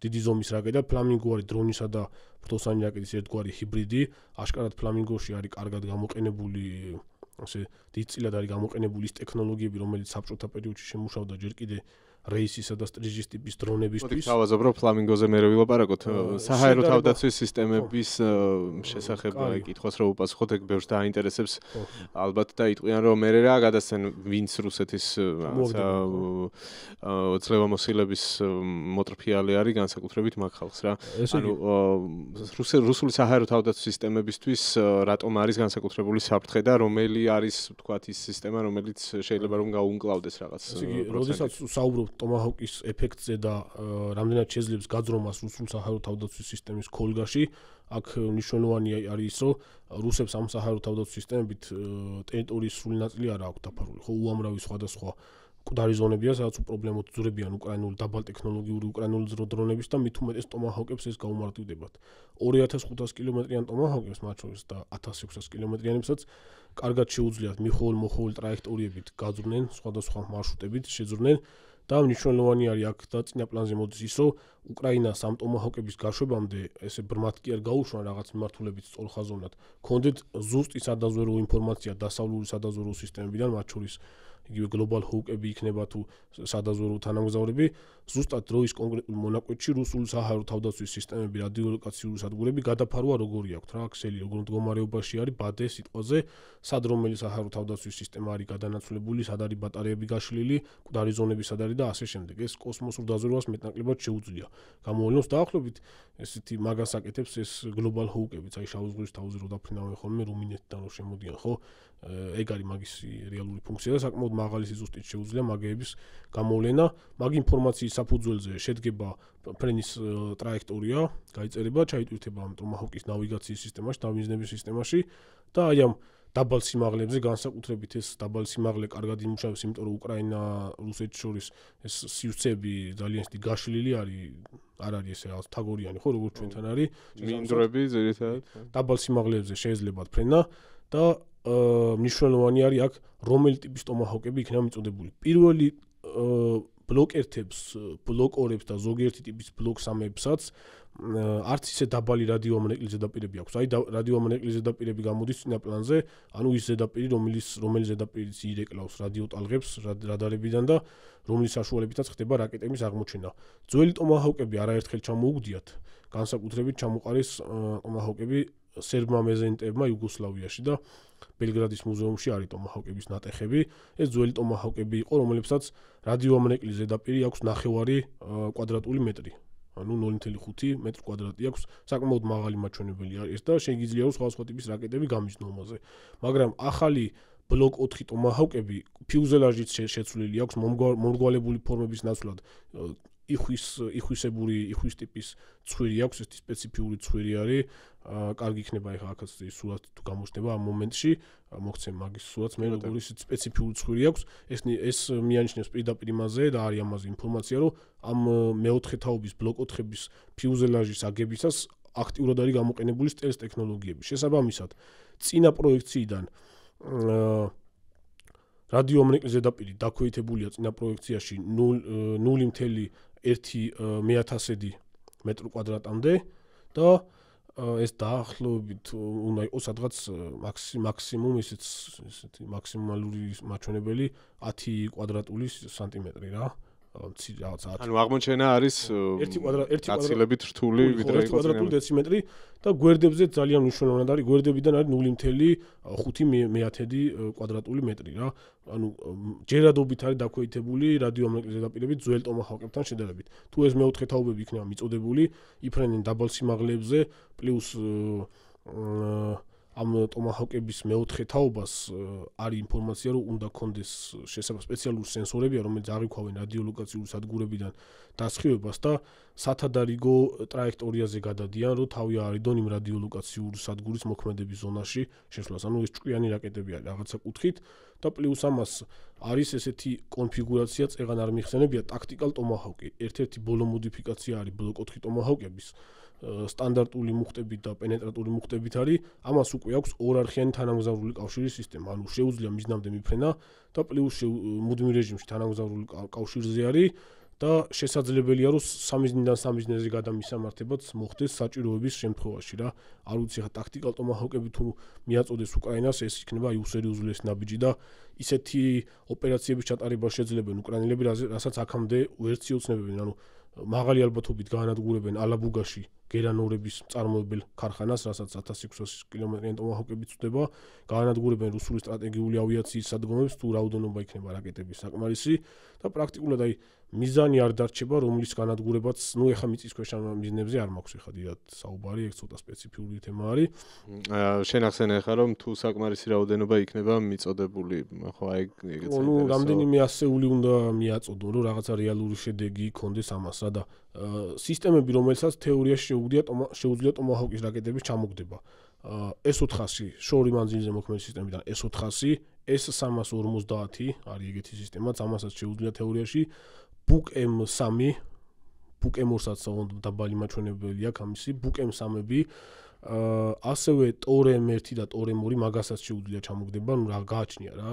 დიდი ზომის რაკეტა, ფლამინგო არის დრონისა და ფრთოსანი რაკეტის ერთგვარი ჰიბრიდი, აშკარად ფლამინგოში არის კარგად გამოყენებული ასე დიდწილად არის გამოყენებული ის ტექნოლოგიები, რომელიც საბჭოთა პერიოდში შემუშავდა ჯერ კიდე რეისისა და სტრიჟის ტიპის დრონებისთვის. მოდი თავაზობ, რომ ფლამინგოზე მე ვილაპარაკოთ, საჰაერო თავდაცვის სისტემების შესახებ კითხვას რო უპასუხოთ, ეგ ბევრს დაინტერესებს. ალბათ და იტყვიან, რომ მე რა გადასცენ ვინც რუსეთის ძლევამოსილების მოტრფიალი არის განსაკუთრებით მაგ ხალხს რა. ანუ რუსული საჰაერო თავდაცვის სისტემებისთვის რატომ არის განსაკუთრებული საფრთხე და რომელი არის ვთქვათ ის სისტემა, რომელიც შეიძლება რომ გაუმკლავდეს რაღაც პროცენტი. როდესაც საუბრობ ტომაჰოკის ეფექტზე და რამდენად შეძლებს გაძრომას რუსულ საჰაერო თავდაცვის სისტემის ქოლგაში, აქ მნიშვნელოვანი არის ის, რომ რუსებს ამ საჰაერო თავდაცვის სისტემებით ტერიტორიის სრული ნაწილი არ აქვს დაფარული, ხო, უამრავი სხვადასხვა მკვდარი ზონებია, სადაც უპრობლემოდ ძურებიან უკრაინული დაბალ ტექნოლოგიური უკრაინული დრონების და მით უმეტეს ტომაჰოკებს ეს გაუმარტივდებათ. 2500 კილომეტრიან ტომაჰოკებს მათ შორის და 1600 კილომეტრიანებსაც კარგად შეუძლიათ მიხოულ-მოხოულ ტრაექტორიებით გაძრნენ, სხვადასხვა მარშრუტებით შეძრნენ და მნიშვნელოვანი არის აქ და წინა პლანზე მოდის ისო უკრაინას ამ ტომაჰოკების გაშვებამდე ესე ბრმად კი არ გაუშვან რაღაც მიმართულებით სწორხაზოვნად. ქონდეთ ზუსტი სადაზვერვო ინფორმაცია დასავლური სადაზვერვო სისტემებიდან, მათ შორის იგივე Global Hawk-ები იქნება თუ სადაზვერვო თანამგზავრები, ზუსტად დროის კონკრეტულ მონაკვეთში რუსული საჰაერო თავდაცვის სისტემები, რადიოლოკაციური სადგურები გადაფარვა როგორი აქვთ რა, ქსელი როგორ მდგომარეობაში არის, ბადე სიტყვაზე, სად რომელი საჰაერო თავდაცვის სისტემა არის გადანაცვლებული, სად არის ბატარეები გაშლილი, მკვდარი ზონები სად არის და ასე შემდეგ. ეს კოსმოსურ დაზვერვას მეტნაკლებად შეუძლია. გამოვლენოს დაახლოებით ესეთი მაგას აკეთებს ეს Global Hawk-ებიც, აი შავი ზღვის თავზე რო დაფრინავენ ხოლმე რუმინეთიდან რო შემოდიან, ხო? ეგ არის მაგის რეალური ფუნქცია და საკმაოდ მაღალი სიზუსტით შეუძლია მაგეების გამოვლენა. მაგ ინფორმაციის საფუძველზე შედგება ფრენის ტრაექტორია, გაიწერება, ჩაიტვირთება ამ ტომაჰოკის ნავიგაციის სისტემაში, დავმიზნების სისტემაში და აი ამ დაბალ სიმაღლეებზე განსაკუთრებით ეს დაბალ სიმაღლე კარგად იმუშავებს, იმიტომ რომ უკრაინა რუსეთს შორის ეს სივრცეები ძალიან დიდი გაშლილი არის, არ არის ესე რაღაც თაგორიანი, ხო, როგორც ჩვენთან არის. მინდვრები ძირითადად დაბალ სიმაღლეებზე შეიძლება ფრენა და მნიშვნელოვანი არის აქ რომელი ტიპის ტომაჰოკები იქნება მიწოდებული. პირველი ბლოკ-1-ებს, ბლოკ-2-ებს და ზოგიერთი ტიპის ბლოკ-3-ეებსაც არც ისე დაბალი რადიოამონეკლი ზედაპირები აქვს. აი რადიოამონეკლი ზედაპირები გამოდის წინა პლანზე, ანუ ის ზედაპირი, რომელი ზედაპირიც ირეკლავს რადიოტალღებს რადარებიდან და რომლის საშუალებითაც ხდება რაკეტების აღმოჩენა. ძველი ტომაჰოკები არაერთხელ ჩამოუგდიათ, განსაკუთრებით ჩამოყარეს ტომაჰოკები სერბმა მეზენტებმა იუგოსლავიაში და ბელგრადის მუზეუმში არის ტომაჰოკების ნატეხები. ეს ძველი ტომაჰოკები იყო, რომლებსაც რადიოამონეკლი ზედაპირი აქვს 9 კვადრატული მეტრი. ანუ 0.5 მეტრი კვადრატი აქვს, საკმაოდ მაღალი მაჩვენებელი არის და შეიძლება რომ სხვადასხვა ტიპის რაკეტები გამიზნო ამაზე. მაგრამ ახალი ბლოკ 4 ტომაჰოკები ფიუზელაჟით შეცვლილი აქვს მომრგვალებული ფორმების ნაცვლად. იხვის ტიპის ცხვირი აქვს, ეს სპეციფიური ცხვირი არის. კარგი იქნება ეხლა აქაც სურათი თუ გამოჩნდება ამ მომენტში, მოგცემ მაგის სურათს, მე როგორი სპეციფიური ცხვირი აქვს. ეს მიანიშნებს პირდაპირ იმაზე და არის ამაზე ინფორმაცია, რომ ამ მეოთხე თაობის ბლოკ 4-ების ფიუზელაჟის აგებისას აქტიურად არის გამოყენებული სტელს ტექნოლოგიები. შესაბამისად, წინა პროექციიდან რადიოამონეკლი ზედაპირი დაქვეითებულია წინა პროექციაში 0.1 მეტრი კვადრატამდე და ეს დაახლოებით უნდა იყოს სადღაც მაქსიმუმ ესეთი მაქსიმალური მაჩვენებელი 10 კვადრატული სანტიმეტრი რა. ანუ აღმოჩენა არის 1 კვადრატობით რთული ვიდრე 1 კვადრატული დეციმეტრი და გვერდებზე ძალიან მნიშვნელოვნად არის, გვერდებიდან არის 0.5 კვადრატული მეტრი რა. ანუ ჯერადობით არის დაქვეითებული რადიოამონეკლი ზედაპირები ძველ ტომაჰოკებთან შედარებით. თუ ეს მეოთხე თაობები იქნება მიწოდებული, იფრენენ დაბალ სიმაღლეებზე პლუს ამ ტომაჰოკების მეოთხე თაობას არის ინფორმაცია, რომ უნდა კონდეს სპეციალური სენსორები, რომელიც აღიქვავენ რადიოლოკაციური სადგურებიდან დასხივებას და სათადარიგო ტრაექტორიაზე გადადიან, რომ თავი არიდონ იმ რადიოლოკაციური სადგურის მოქმედების ზონაში შესვლას. ანუ ეს ჭკვიანი რაკეტები არის რაღაცა კუთხით და პლუს ამას არის ესეთი კონფიგურაცია, წეღან არ მიხსენებია ტაქტიკალ ტომაჰოკი. ერთ-ერთი ბოლო მოდიფიკაცია არის ბლოკ 4 ტომაჰოკების სტანდარტული მუხტებით და პენეტრატული მუხტებით არის. ამას უკვე აქვს ორარხიანი თანამგზავრული კავშირის სისტემა. ანუ შეუძლია მიზნამდე მიფრენა და პლუს მუდმივ რეჟიმში თანამგზავრული კავშირზე არის და შესაძლებელია რომ სამიზნიდან სამიზნეზე გადამისამართებაც მოხდეს საჭიროების შემთხვევაში რა. არ ვიცი ხა ტაქტიკალ ტომაჰოკები თუ მიაწოდეს უკრაინას, ეს იქნება აი უსერიოზულესი ნაბიჯი და ისეთი ოპერაციების ჩატარება შეძლებენ უკრაინელები, რასაც აქამდე ვერც იცნობენ. ანუ მაღალი ალბათობით გაანადგურებენ ალაბუგაში გერანორების წარმოებელ ქარხანას, რასაც 1600 კილომეტრიანი ტომაჰოკებით წვდება, გაანადგურებენ რუსული სტრატეგიული ავიაციის სადგომებს, თუ რაოდენობა იქნება რაკეტების საკმარისი და პრაქტიკულად აი მიზანი არ დარჩება, რომლის განადგურებაც, ნუ ეხა მიწისქვეშა მიზნებზე არ მაქვს ეხა დიდად საუბარი, ეგ ცოტა სპეციფიური თემა არის. შენ ახსენე ხარ, რომ თუ საკმარისი რაოდენობა იქნება მიწოდებული, ხო აი ეგეც. ნუ რამდენიმე ასეული უნდა მიაწოდონ, რომ რაღაცა რეალური შედეგი იქონდეს ამას რა და სისტემები, რომელსაც თეორიაში შეუძლია ტომაჰოკის რაკეტების ჩამოგდება. S-400 შორი მანძილზე მოქმედი სისტემიდან S-400, S-350 არის ეგეთი სისტემაც, ამასაც შეუძლია თეორიაში Buk M3, Buk M2-საც დაბალი მაჩვენებელი აქვს ამისი, Buk M3-ები, ასევე Tor M1 და Tor M2 მაგასაც შეუძლია ჩამოგდება, ნუ რა გააჩნია რა.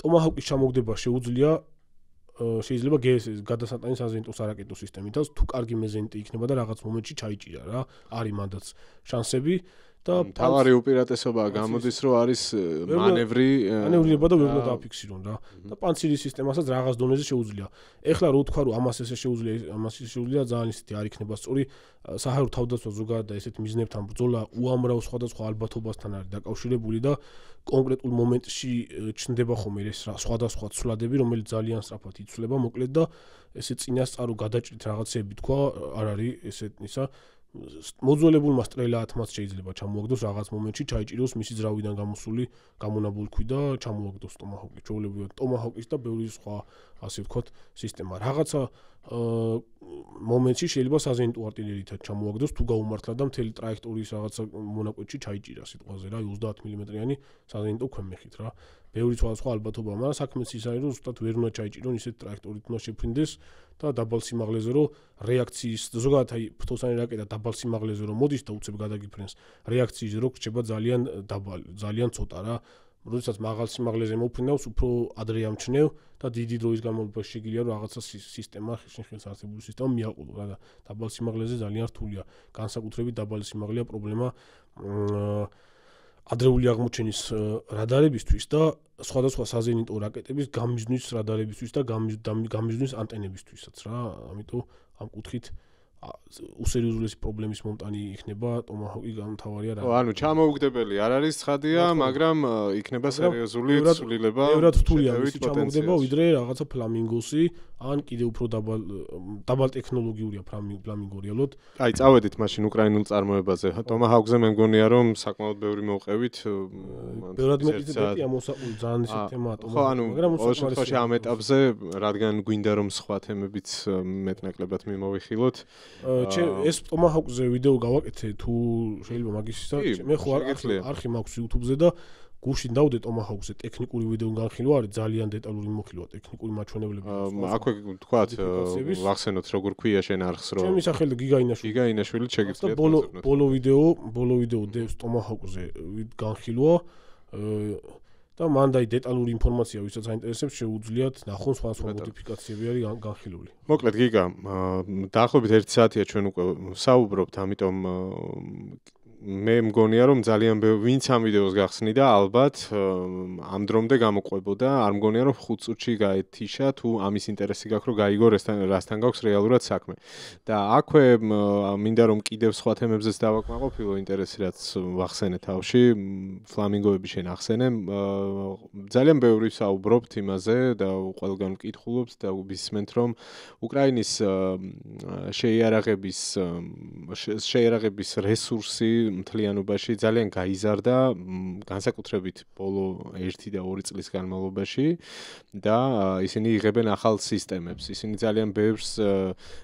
ტომაჰოკის ჩამოგდება შეუძლია შეიძლება გადასატანის აზენტოს არაკეტო სისტემითაც თუ კარგი მეზენტი იქნება და რაღაც მომენტში ჩაიჭირა რა არის მანდაც შანსები და თავარი უპირატესობაა გამოდის რომ არის მანევრირება და ვერ უნდა დააფიქსირონ რა და პანცირის სისტემასაც რაღაც დონეზე შეუძლია. ეხლა რო თქვა რომ ამას შეუძლია ძალიან ისეთი არ იქნება სწორი საჰაერო თავდაცვა ზოგადად და ესეთ მიზნებთან ბრძოლა უამრავ სხვადასხვა ალბათობასთან არის დაკავშირებული და კონკრეტულ მომენტში ჩნდება ხომ ეს სხვადასხვა ცვლადები რომელიც ძალიან სწრაფად იცვლება მოკლედ და ესე წინასწარო გადაჭრით რაღაცები თქვა არ არის ესეთ ისა მოძველებულმა სტრელაათმაც შეიძლება ჩამოაგდოს რაღაც მომენტში ჩაიჭიროს მისი ძრავიდან გამოსული გამონაბოლქვი და ჩამოაგდოს ტომაჰოკი ჩვეულებრივად ტომაჰოკის და ბევრი სხვა ასე ვთქვათ სისტემა რაღაცა მომენტში შეიძლება საზეიმტო артиლერიითაც ჩამოაგდოს თუ გაუმართლა და მთელი ტრაექტორიის რაღაცა მონაკვეთში ჩაიჭირა სიტყვაზე რა 30 მმ-იანი საზეიმტო ქვემეხით რა ბევრი სხვადასხვა ალბათობაა მაგრამ საქმეც ის არის რომ ზუსტად ვერ უნდა ჩაიჭირონ ისეთ ტრაექტორით უნდა შეფრინდეს და დაბალ სიმაღლეზე რომ რეაქციის ზოგადად აი ფთოსანი რაკეტა დაბალ სიმაღლეზე რომ მოდის და უცებ გადაგიფრენს რეაქციის რო რჩება ძალიან დაბალი ძალიან ცოტა რა როდესაც მაღალ სიმაღლეზე მოფრინავს უფრო ადრე ამჩნევ და დიდი დროის განმავლობაში შეგიძლია რომ რაღაცა სისტემა ხილს არსებული სისტემა მიაყოლო რა და დაბალ სიმაღლეზე ძალიან რთულია განსაკუთრებით დაბალი სიმაღლეა პრობლემა ადრეული აღმოჩენის რადარებისთვის და სხვადასხვა საზენიტო რაკეტების გამიზნვის რადარებისთვის და გამიზნვის ანტენებისთვისაც რა ამიტომ ამ კუთხით უსერიოზულესი პრობლემის მომტანი იქნება ტომაჰოკი გამთავარია რა. ანუ ჩამოუგდებელი არ არის ცხადია, მაგრამ იქნება სერიოზული ცვლილება. ბევრად რთულია მისი ჩამოგდება, ვიდრე რაღაცა ფლამინგოსი, ან კიდე უფრო დაბალ ტექნოლოგიურია ფლამინგო რეალურად. აი, წავედით მაშინ უკრაინულ წარმოებაზე. ტომაჰოკზე მე მგონია რომ საკმაოდ ბევრი მოვყევით. ბევრად მეტია მოსაყული ძალიან ისეთი თემაა ტომაჰოკი, მაგრამ მოსაყული ამ ეტაპზე, რადგან გვინდა რომ სხვა თემებიც მეტნაკლებად მიმოვიხილოთ. ეს ტომაჰოკზე ვიდეო გავაკეთე თუ შეიძლება მაგისისა მე ხო არხი მაქვს YouTube-ზე და გუშინ დავდე ტომაჰოკზე ტექნიკური ვიდეო განხილვა არის ძალიან დეტალური მოხილვა ტექნიკური მაჩვენებლები აქვე თქვათ ვახსენოთ როგორ ქვია შენ არხს რომ ჩემი სახელი გიგაინაშვილი შეგიძლიათ ბოლო ვიდეო დევს ტომაჰოკზე განხილვა და მანდაი დეტალური ინფორმაცია ვისაც აინტერესებს შეუძლიათ ნახონ სხვა მოდიფიკაციები არის განხილული. მოკლედ გიგა დაახლოებით 1 საათია ჩვენ უკვე საუბრობთ, ამიტომ მე მგონია რომ ძალიან ვინც ამ ვიდეოს გახსნიდა ალბათ ამ დრომდე გამოყვებოდა, არ მგონია რომ 5 წუთში გაეთიშა თუ ამის ინტერესი გაქვს რომ გაიგო რასთან გაქვს რეალურად საქმე. და აქვე მინდა რომ კიდევ სხვა თემებზეც დავაკმაყოფილო ინტერესი რაც ვახსენე თავში, ფლამინგოები შენ ახსენე. ძალიან ბევრი საუბრობთ იმაზე და ყველგან ვკითხულობთ და ვისმენთ რომ უკრაინის შეიარაღების რესურსი მთლიანობაში ძალიან გაიზარდა განსაკუთრებით ბოლო 1 და 2 წლის განმავლობაში და ისინი იღებენ ახალ სისტემებს. ისინი ძალიან ბევრს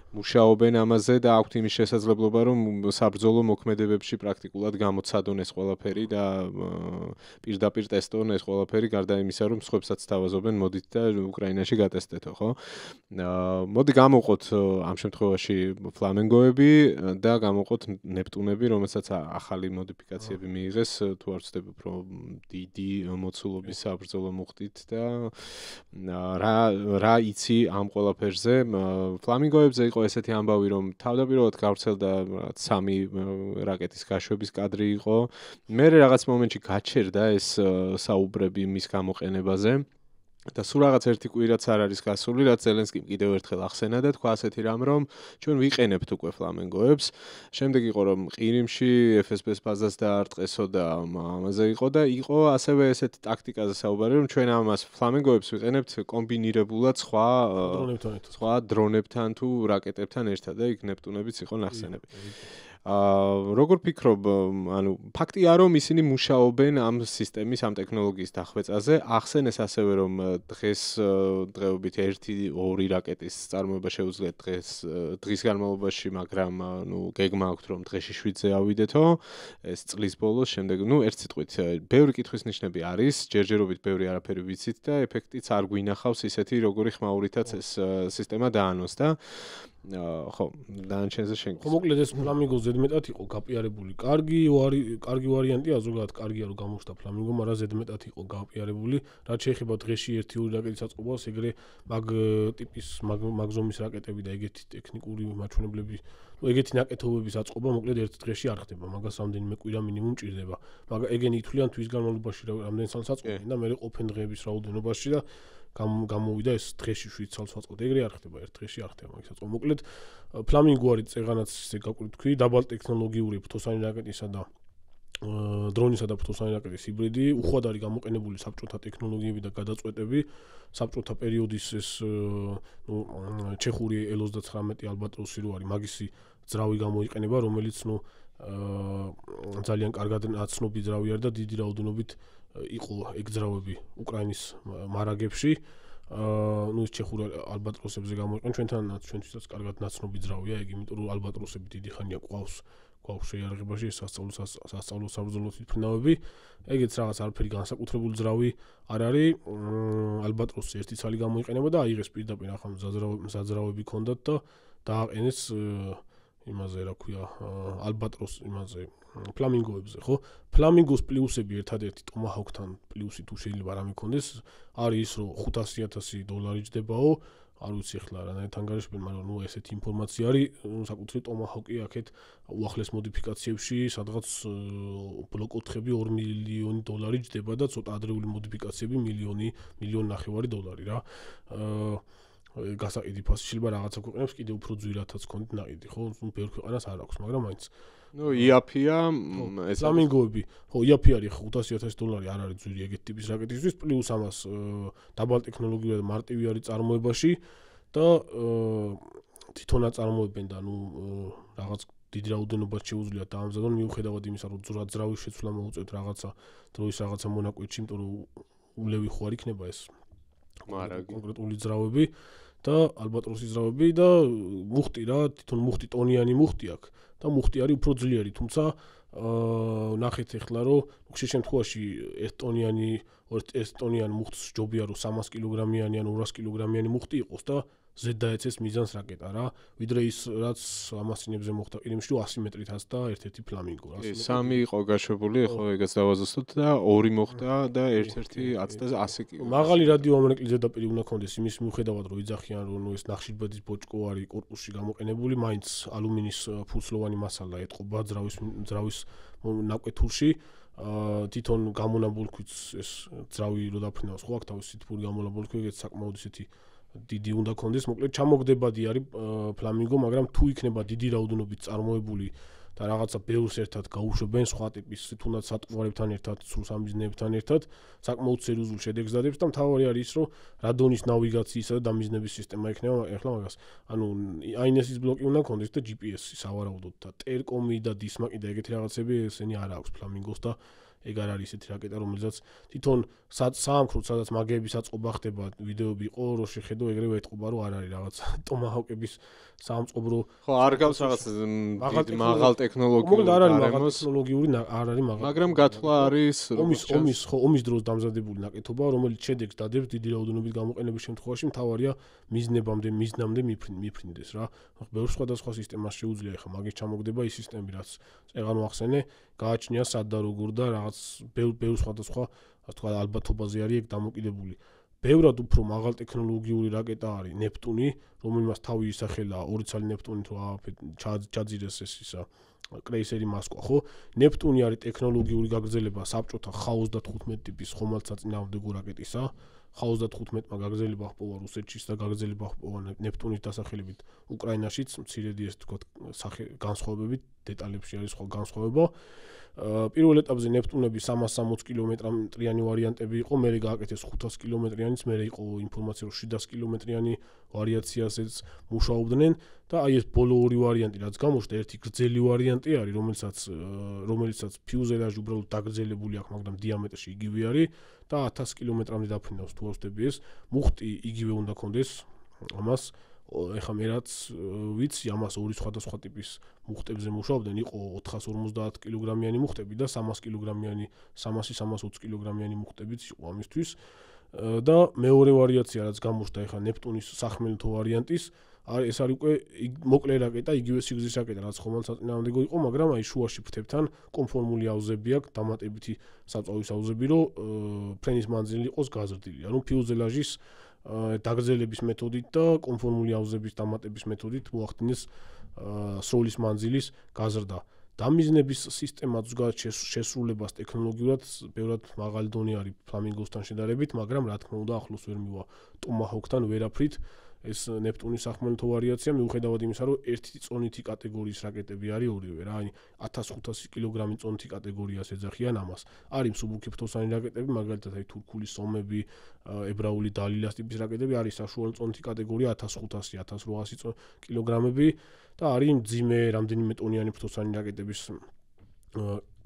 მუშაობენ ამაზე და აქვთ იმის შესაძლებლობა რომ საბრძოლო მოქმედებებში პრაქტიკულად გამოცადონ ეს ყველაფერი და პირდაპირ ტესტონ ეს ყველაფერი გარდა იმისა რომ სხვებსაც თავაზობენ მოდით და უკრაინაში გატესტეთო ხო? მოდი გამოვყოთ ამ შემთხვევაში ფლამინგოები და გამოვყოთ ნეპტუნები რომელსაც ახალი მოდიფიკაციები მიიღეს თუ არ ვცდები უფრო დიდი მოცულობის საბრძოლო მუხტით და რა იცი ამ ყველაფერზე ფლამინგოებზე იყო ესეთი ამბავი რომ თავდაპირველად გავრცელდა 3 რაკეტის გაშვების კადრი იყო მე რაღაც მომენტში გაჩერდა ეს საუბრები მის გამოყენებაზე და სულ რაღაც ერთი კვირაც არ არის გასული, რაც ზელენსკიმ კიდევ ერთხელ ახსენა და თქვა ასეთი რამ, რომ ჩვენ ვიყენებთ უკვე ფლამინგოებს. შემდეგ იყო რომ ყირიმში FSB-ს ბაზას დაარტყესო და ამაზე იყო და იყო ასევე ესეთ ტაქტიკაზე საუბარი, რომ ჩვენ ამას ფლამინგოებს ვიყენებთ კომბინირებულად სხვა დრონებთან თუ რაკეტებთან ერთად და იქ ნეპტუნებიც იყო ნახსენები. როგორ ფიქრობ, ანუ ფაქტია რომ ისინი მუშაობენ ამ სისტემის, ამ ტექნოლოგიის დახვეწაზე. ახსენეს ასევე რომ დღეობით 1-2 რაკეტის წარმოება შეუძლიათ დღის განმავლობაში, მაგრამ გეგმა აქვს რომ დღეში 7-ზე ავიდეთო. ეს წლის ბოლოს შემდეგ, ერთ სიტყვით, ბევრი კითხვის ნიშნები არის, ჯერჯერობით ბევრი არაფერი ვიცით და ეფექტიც არ გვინახავს ისეთი, როგორი ხმაურითაც ეს სისტემა დაანონსდა. ხო, დანარჩენზე შენ. ხო, მოკლედ ეს ფლამინგო ზედმეტად იყო გაპიარებული. კარგი ვარიანტია, ზოგადად კარგია რომ გამოჩნდა ფლამინგო, მაგრამ ზედმეტად იყო გაპიარებული. რაც შეეხება დღეში 1-2 რაკეტის აწყობას, ეგრე მაგ ტიპის მაგზომის რაკეტები და ეგეთი ტექნიკური მაჩვენებლები, ეგეთი ნაკეთობების აწყობა მოკლედ ერთ დღეში არ ხდება. მაგას რამდენიმე კვირა მინიმუმ ჭირდება. მაგრამ ეგენი ითვლიან თვის განმავლობაში რამდენ წელს აწყობენ და მე ყოფენ დღეების რაოდენობაში და გამოვიდა ეს დღეში 7 წელს აწყობთ. ეგრე არ ხდება, ერთ დღეში არ ხდება მაგის აწყობა. მოკლედ ფლამინგო არის წეღანაც ესე გაკვირვით თქვი, დაბალტექნოლოგიური ფთოსანი რაკეტისა და დრონისა და ფთოსანი რაკეტის ჰიბრიდი, უხვად არის გამოყენებული საბჭოთა ტექნოლოგიები და გადაწყვეტები. საბჭოთა პერიოდის ეს ჩეხური L-39 ალბატროსი რო არის, მაგისი ძრავი გამოიყენება, რომელიც ძალიან კარგად ნაცნობი ძრავი არის და დიდი რაოდენობით იყო ეგ ძრავები უკრაინის მარაგებში. ეს ჩეხური ალბატროსებზე გამოიყენა ჩვენთანაც ჩვენთვისაც კარგად ნაცნობი ძრავია ეგ, იმიტომ რომ ალბატროსები დიდი ხანია ყავს შეიარაღებაში, სასწავლო საბრძოლო თვითმფრინავები. ეგეც რაღაც არაფერი განსაკუთრებული ძრავი არ არის. ალბატროსი ერთი ცალი გამოიყენება და აიღეს პირდაპირ ახლა მზაძრავები ჰქონდათ და დააყენეს იმაზე რა ქვია ალბატროს იმაზე ფლამინგოებზე, ხო? ფლამინგოს პლუსები ერთადერთი ტომაჰოკთან პლუსი თუ შეიძლება რამე ქონდეს, არის ის რომ $500,000 ჯდებაო, არ ვიცი ახლა რანაირად ანგარიშებენ, მაგრამ ესეთი ინფორმაცია არის, საკუთრივ ტომაჰოკი აქეთ უახლეს მოდიფიკაციებში, სადღაც ბლოკ-4-ები $2 მილიონი ჯდება და ცოტა ადრეული მოდიფიკაციები $1.5 რა. გასაყიდი ფასი შეიძლება რაღაცა ქვეყნებს კიდე უფრო ძვირადაც ქონდეთ ნაყიდი, ხო? ბევრ ქვეყანას არ აქვს, მაგრამ მაინც იაფია ეს ფლამინგოები, ხო, იაფი არის $500,000 არ არის ძვირი ეგეთ ტიპის რაკეტისთვის, პლუს ამას დაბალ ტექნოლოგიური და მარტივი არის წარმოებაში და თვითონაც წარმოებენ და რაღაც დიდი რაოდენობას შეუძლიათ დაამზადონ, მიუხედავად იმისა, რომ ძრავის შეცვლა მოუწევთ რაღაცა დროის რაღაცა მონაკვეთში, იმიტომ რომ ულევი ხო არ იქნება ეს კონკრეტული ძრავები და ალბატროსის ძრავები და მუხტი რა, თვითონ მუხტი ტონიანი მუხტი აქვს და მუხტი არის უფრო ძლიერი, თუმცა ნახეთ ახლა რომ ხშირ შემთხვევაში 1 ტონიანი მუხტს ჯობია რომ 300 კილოგრამიანი ან 200 კილოგრამიანი მუხტი იყოს და ზედაეცეს მიზანს რაკეტა რა, ვიდრე ის რაც ამასინებზე მოხდა ყირიმში 100 მეტრითაც და ერთ-ერთი ფლამინგო რა. 3 იყო გაშვებული, ხო, ეგაც დავაზუსტოთ და 2 მოხდა და ერთ-ერთი 10 და 100 კილო. მაღალი რადიოამონაკლი ზედაპირი უნდა ქონდეს იმის მიუხედავად რომ იძახიან რომ ეს ნახშირბადის ბოჭკო არის კორპუსში გამოყენებული, მაინც ალუმინის ფუცლოვანი მასალა ეტყობა ძრავის ნაკვეთურში. თვითონ გამონაბოლქვიც ეს ძრავი რო დაფრინავს ხო აქ თავისი თბური გამონაბოლქვი ეგეც საკმაოდ ისეთი დიდი უნდა ქონდეს, მოკლედ ჩამოგდებადი არის ფლამინგო, მაგრამ თუ იქნება დიდი რაოდენობით წარმოებული და რაღაცა ბევრს ერთად გაუშვებენ სხვა ტიპის თუნდაც სატყუარებთან ერთად, სრულ სამიზნეებთან ერთად, საკმაოდ სერიოზულ შედეგს დადებს და მთავარი არის ის, რომ რადონის ნავიგაციისა და დამიზნების სისტემა იქნება ახლა მაგას. ანუ INS-ის ბლოკი უნდა ქონდეს და GPS-ი სავარაუდოდ და ტერკომი და დისმაკი და ეგეთი რაღაცები ესენი არ აქვს ფლამინგოს და ეგ არ არის ესეთი რაკეტა, რომელსაც თვითონ საამქროდ სადაც მაგების აწყობა ხდება, ვიდეოები იყო, რო შეხედო ეგრევე ეთყობა, რომ არ არის რაღაც ტომაჰოკების საამწყობრო. ხო, არ გავს რაღაც მაღალ ტექნოლოგიური არ არის მაღალ ტექნოლოგიური, არ არის მაღალ. მაგრამ გათვლა არის ომის დროს დამზადებული ნაკეთობა, რომელიც შედეგს დადებს დიდი რაოდენობით გამოყენების შემთხვევაში, მთავარია მიზნამდე მიფრინდეს რა. ბევრ სხვადასხვა სისტემას შეუძლია ახლა მაგის ჩამოგდება ის სისტემები, რაც წეღან ვახსენე, გააჩნია სად და როგორ და რაღაც ბევრ სხვადასხვა ასე თქვა ალბათობაზე არის ეგ დამოკიდებული. ბევრად უფრო მაღალ ტექნოლოგიური რაკეტა არის ნეპტუნი, რომელმაც თავი ისახელა ორი ცალი ნეპტუნით რო ჩაძირეს ეს ისა კრეისერი მოსკვა, ხო? ნეპტუნი არის ტექნოლოგიური გაგრძელება საბჭოთა X-25 ტიპის ხომალდსაწინააღმდეგო რაკეტისა. X-25-მა გაგრძელება ჰპოვა რუსეთშიც და გაგრძელება ჰპოვა ნეპტუნის დასახელებით უკრაინაშიც, მცირედი ეს თქვა განსხვავებებით, დეტალებში არის სხვა განსხვავება. პირველ ეტაპზე ნეპტუნები 360 კილომეტრიანი ვარიანტები იყო, მერე გააკეთეს 500 კილომეტრიანიც, მერე იყო ინფორმაცია რომ 700 კილომეტრიანი ვარიაციასაც მუშაობდნენ და აი ეს ბოლო ორი ვარიანტი რაც გამოჩნდა, ერთი გრძელი ვარიანტი არის, რომელიცაც ფიუზელაჟი უბრალოდ დაგრძელებული აქვს, მაგრამ დიამეტრში იგივე არის და 1000 კილომეტრამდე დაფრინავს თუ ავსდები ეს. მუხტი იგივე უნდა ქონდეს ამას. ეხლა მე რაც ვიცი, ამას ორი სხვადასხვა ტიპის მუხტებზე მუშაობდნენ, იყო 450 კილოგრამიანი მუხტები და 300 კილოგრამიანი, 300-320 კილოგრამიანი მუხტებიც იყო ამისთვის. და მეორე ვარიაცია რაც გამოჩნდა ეხლა ნეპტუნის სახმელეთო ვარიანტის, ეს არის უკვე მოკლე რაკეტა, იგივე სიგრძის რაკეტა, რაც ხომალდ საწინააღმდეგო იყო, მაგრამ აი შუაში ფრთებთან კონფორმული აუზები აქვს, დამატებითი საწვავის აუზები, რომ ფრენის მანძილი იყოს გაზრდილი. ანუ ფიუზელაჟის დაგრძელების მეთოდით და კონფორმული აუზების დამატების მეთოდით მოახდინეს სროლის მანძილის გაზრდა. დამიზნების სისტემა ზოგადად შესრულებას ტექნოლოგიურად ბევრად მაღალი დონე არის ფლამინგოსთან შედარებით, მაგრამ რა თქმა უნდა ახლოს ვერ მივა ტომაჰოკთან ვერაფრით. ეს ნეპტუნის სახმელეთო ვარიაცია მიუხედავად იმისა, რომ ერთი წონითი კატეგორიის რაკეტები არის ორივე რა, აი 1500 კილოგრამი წონითი კატეგორიას ეძახიან ამას. არის მსუბუქი ფრთოსანი რაკეტები, მაგალითად აი თურქული სომები, ებრაული დალილას ტიპის რაკეტები, არის საშუალო წონითი კატეგორია 1500-1800 კილოგრამები და არის მძიმე რამდენიმე ტონიანი ფრთოსანი რაკეტების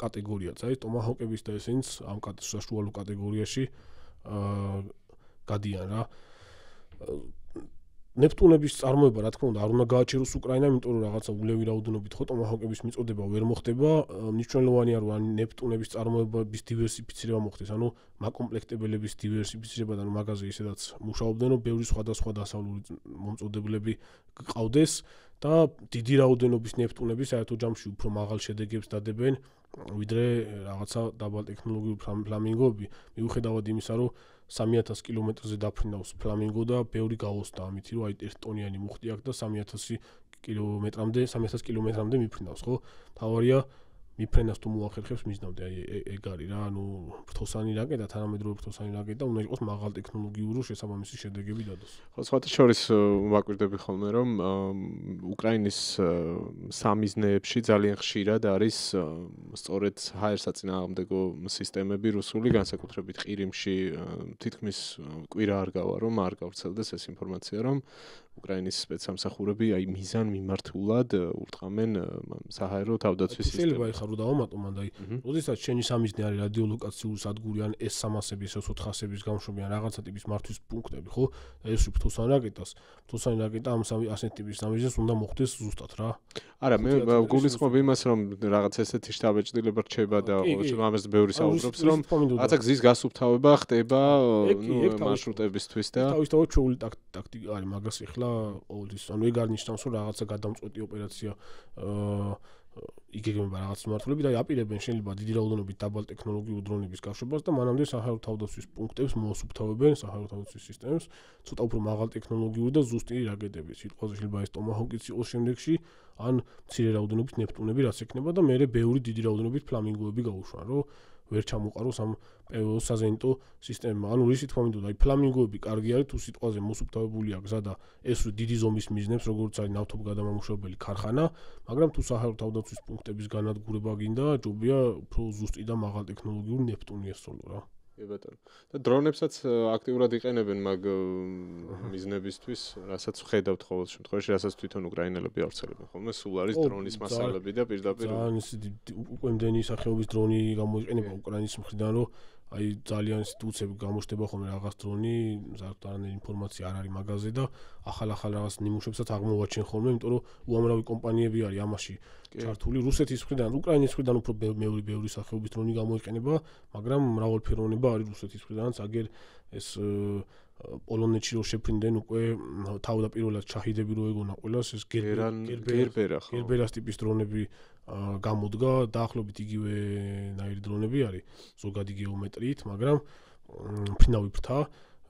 კატეგორიაც არის ტომაჰოკების და ესენიც ამ საშუალო კატეგორიაში გადიან რა. ნეპტუნების წარმოება, რა თქმა უნდა, არ უნდა გააჩეროს უკრაინამ, იმიტომ რომ რაღაცა ულევი რაოდენობით ხო ტომაჰოკების მიწოდება ვერ მოხდება. მნიშვნელოვანია, რომ ნეპტუნების წარმოების დივერსიფიცირება მოხდეს, ანუ მაკომპლექტებელების დივერსიფიცირება და მაგაზე ისედაც მუშაობდნენ, რომ ბევრი სხვადასხვა დასავლური მომწოდებლები გყავდეს და დიდი რაოდენობის ნეპტუნები საერთო ჯამში უფრო მაღალ შედეგებს დადებენ, ვიდრე რაღაცა დაბალ ტექნოლოგიური ფლამინგოები, მიუხედავად იმისა, რომ 3000 კილომეტრზე დაფრინავს ფლამინგო და ბევრი გავოსდა ამით, რომ აი 1 ტონიანი მუხტი აქვს და 3000 კილომეტრამდე მიფრინავს, ხო? თავარია მიფრენას თუ მოახერხებს მიზნამდე, აი ეგ არის რა, ანუ ფრთოსანი რაკეტა, თანამედროვე ფრთოსანი რაკეტა უნდა იყოს მაღალ ტექნოლოგიური შესაბამისი შედეგები დადოს. ხო, სხვათა შორის ვაკვირდები ხოლმე, რომ უკრაინის სამიზნეებში ძალიან ხშირად არის სწორედ ჰაერ-საწინააღმდეგო სისტემები რუსული, განსაკუთრებით ყირიმში თითქმის კვირა არ გავა, რომ არ გავრცელდეს ეს ინფორმაცია, რომ უკრაინის სპეცსამსახურები აი მიზან მიმართულად ურტყამენ საჰაერო თავდაცვის სისტემას. შეიძლება ეხლა რომ დავამატო მანდ აი, როდესაც შენი სამიზნე არის რადიოლოკაციური სადგური ან S300-ების, S400-ების გამშვები ან რაღაცა ტიპის მართვის პუნქტები, ხო? ეს ფრთოსანი რაკეტა ამ ასეთი ტიპის სამიზნეს უნდა მოხდეს ზუსტად რა. არა, მე გულისხმობ იმას, რომ რაღაც ესეთი შტაბ-ჭრილება რჩება და ყოველ შემთხვევაში ამას ბევრი საუბრობს, რომ რაღაცა გზის გასუფთავება ხდება, მარშრუტებისთვის და თავისთავად ჩვეული ტაქტიკა არის მაგას ეხლა ყოველთვის, ანუ ეგ არ ნიშნავს, რომ რაღაცა გადამწყვეტი ოპერაცია იგეგმება რაღაც მმართველები და აპირებენ შეიძლება დიდი რაოდენობით დაბალ ტექნოლოგიურ დრონების გაშვებას და მანამდე საჰაერო თავდაცვის პუნქტებს მოასუფთავებენ საჰაერო თავდაცვის სისტემებს ცოტა უფრო მაღალ ტექნოლოგიური და ზუსტი რაკეტები. სიტყვაზე შეიძლება ეს ტომაჰოკიც იყოს შემდეგში ან მცირე რაოდენობით ნეპტუნები რაც ექნება და მეორე ბევრი დიდი რაოდენობით ფლამინგოები გაუშვან, რომ ვერ ჩამოყაროს ამ PVO საზენიტო სისტემა. ანუ რისი თქმა მინდოდა, აი ფლამინგოები კარგი არის თუ სიტყვაზე მოსუფთავებულია გზა და ეს დიდი ზომის მიზნებს, როგორც არის ნავთობგადამამუშავებელი ქარხანა, მაგრამ თუ საჰაერო თავდაცვის პუნქტების განადგურება გინდა, ჯობია უფრო ზუსტი და მაღალ ტექნოლოგიური ნეპტუნი ესწავლო რა. კი ბატონო. და დრონებსაც აქტიურად იყენებენ მაგ მიზნებისთვის, რასაც ხედავთ ყოველ შემთხვევაში, რასაც თვითონ უკრაინელები ავრცელებენ ხოლმე, სულ არის დრონის მასალები და პირდაპირ უკვე იმდენი სახეობის დრონი გამოიყენება უკრაინის მხრიდან, რომ აი ძალიან ინსტიტუციები გამოჩნდება ხოლმე რაღაც დრონი, ზარდანე ინფორმაცია არ არის მაგაზე და ახალ რაღაც ნიმუშებსაც აღმოვაჩენ ხოლმე, იმიტომ რომ უამრავი კომპანიები არის ამაში ჩართული. რუსეთის მხრიდან, უკრაინის მხრიდან უფრო ბევრი სახეობის დრონი გამოიყენება, მაგრამ მრავალფეროვნება არის რუსეთის მხრიდანაც, აგერ ეს პოლონეთში რო შეფრინდნენ უკვე თავდაპირველად ჩაჰიდები რო ეგონა ყველას ეს გერბერას ტიპის დრონები გამოდგა, დაახლოებით იგივე ნაირი დრონები არის, ზოგადი გეომეტრიით, მაგრამ ფინავი ფრთა,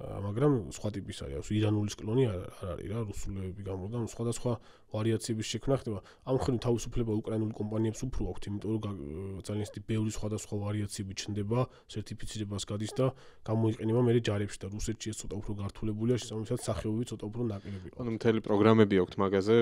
მაგრამ სხვა ტიპის არის, ირანულის კლონი არ არის რა, რუსულები გამოდგა, სხვადასხვა ვარიაციების შექმნა ხდება. ამ მხრივ თავისუფლება უკრაინული კომპანიებს უფრო აქვთ, იმიტომ რომ ძალიან ბევრი სხვადასხვა ვარიაციები ჩნდება, სერტიფიცირებას გადის და გამოიყენება მე ჯარებში და რუსეთში ეს ცოტა უფრო გართულებულია, შესაბამისად სახეობები ცოტა უფრო ნაკლები. ანუ მთელი პროგრამები აქვთ მაგაზე,